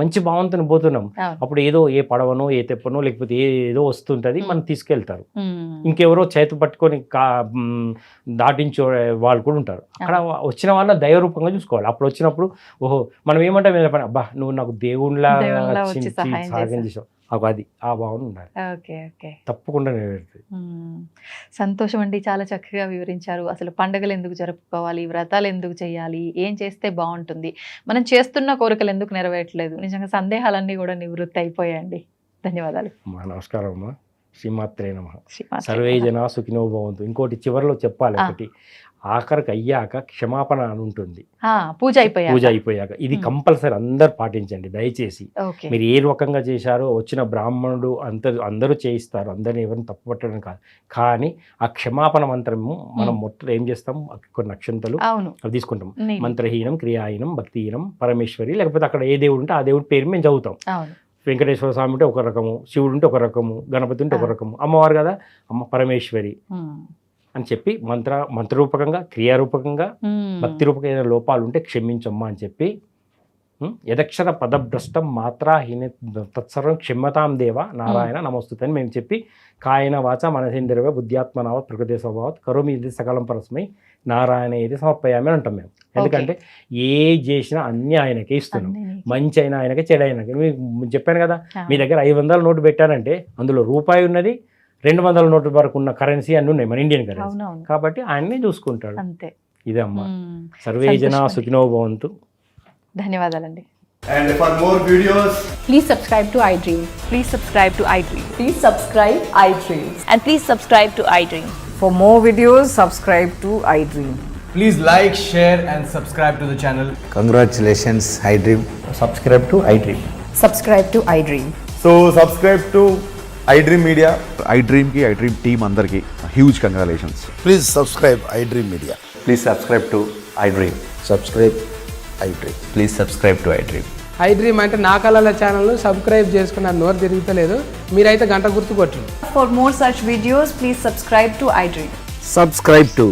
మంచి భావనతో పోతున్నాం, అప్పుడు ఏదో ఏ పడవనో ఏ తెప్పనో లేకపోతే ఏదో వస్తుంటది, మనం తీసుకెళ్తారు. ఇంకెవరో చేతు పట్టుకొని దాటించే వాళ్ళు కూడా ఉంటారు. అక్కడ వచ్చిన వాళ్ళ దైవరూపంగా చూసుకోవాలి. అప్పుడు వచ్చినప్పుడు ఓహో మనం ఏమంటాం, అబ్బా నువ్వు నాకు దేవుళ్ళ సహాయం చేసావు, అది ఆ భావన ఉండాలి. తప్పకుండా నెరవేరుతుంది. సంతోషం అండి, చాలా చక్కగా వివరించారు. అసలు పండుగలు ఎందుకు జరుపుకోవాలి, వ్రతాలు ఎందుకు చేయాలి, ఏం చేస్తే బాగుంటుంది, మనం చేస్తున్న కోరికలు ఎందుకు నెరవేరట్లేదు, నిజంగా సందేహాలన్నీ కూడా నివృత్తి అయిపోయాయండి. ధన్యవాదాలు. నమస్కారం అమ్మా. శ్రీమాత్రే నమః. సర్వే జనా సుఖినో భవంతు. ఇంకోటి చివరిలో చెప్పాలి, ఒకటి ఆఖరికి అయ్యాక క్షమాపణ అని ఉంటుంది పూజ అయిపోయాక. ఇది కంపల్సరీ అందరు పాటించండి దయచేసి. మీరు ఏ రకంగా చేశారో వచ్చిన బ్రాహ్మణుడు అందరూ చేయిస్తారు, అందరిని ఎవరిని తప్పు పట్టడం కాదు. కానీ ఆ క్షమాపణ మంత్రము మనం మొత్తం ఏం చేస్తాం, కొన్ని నక్షంతలు అవి తీసుకుంటాం. మంత్రహీనం, క్రియాహీనం, భక్తిహీనం, పరమేశ్వరి, లేకపోతే అక్కడ ఏ దేవుడు ఉంటే ఆ దేవుడి పేరు మేము చదువుతాం. వెంకటేశ్వర స్వామి ఉంటే ఒక రకము, శివుడు ఉంటే ఒక రకము, గణపతి ఉంటే ఒక రకము, అమ్మవారు కదా అమ్మ పరమేశ్వరి అని చెప్పి మంత్రరూపకంగా, క్రియారూపకంగా, భక్తి రూపకమైన లోపాలు ఉంటే క్షమించమ్మా అని చెప్పి, యదక్షర పదభ్రష్టం మాత్రాహీన తత్సర్వం క్షమ్యతాం దేవ నారాయణ నమస్తుతే అని మేము చెప్పి, కాయన వాచ మనసేంద్రియ బుద్ధ్యాత్మనావత్ ప్రకృతి స్వభావత్ కరోమి ఇది సకలం పరస్మై నారాయణ ఇది సమర్పయామి అని అంటాం మేము. ఎందుకంటే ఏ చేసినా అన్ని ఆయనకే ఇస్తున్నాం, మంచి అయినా ఆయనకే, చెడు అయినాకే. మీకు చెప్పాను కదా, మీ దగ్గర 500 నోటు పెట్టారంటే అందులో రూపాయి ఉన్నది, 200 నోటు వరకు ఉన్న కరెన్సీ అన్నీ ఉన్నాయి, మన ఇండియన్ కరెన్సీ. కాబట్టి ఆయన్నే చూసుకుంటాడు. ఇదే అమ్మా. సర్వే జనా సుఖినో భవంతు. ధన్యవాదాలండి. And for more videos, please subscribe to iDream. Please subscribe to iDream. Please subscribe iDream. And please subscribe to iDream. For more videos, subscribe to iDream. please like, share and subscribe to the channel. Congratulations, iDream. Subscribe to iDream. Subscribe to iDream. So subscribe to iDream Media. iDream ki iDream team andarki huge congratulations. Please subscribe iDream Media. Please subscribe to iDream. Subscribe iDream. Please subscribe to iDream. iDream అంటే నా కళల ఛానల్ను subscribe చేసుకున్న నోరు తిరుగుతలేదు, మీరైతే గంట గుర్తు కొట్టండి. For more such videos, please subscribe to iDream. Subscribe to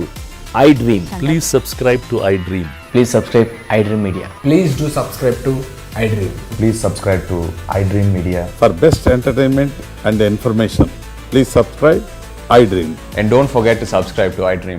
iDream. Please subscribe to iDream. Please subscribe iDream Media. Please do subscribe to iDream. Please subscribe to iDream Media. For best entertainment and information, please subscribe iDream. And don't forget to subscribe to iDream.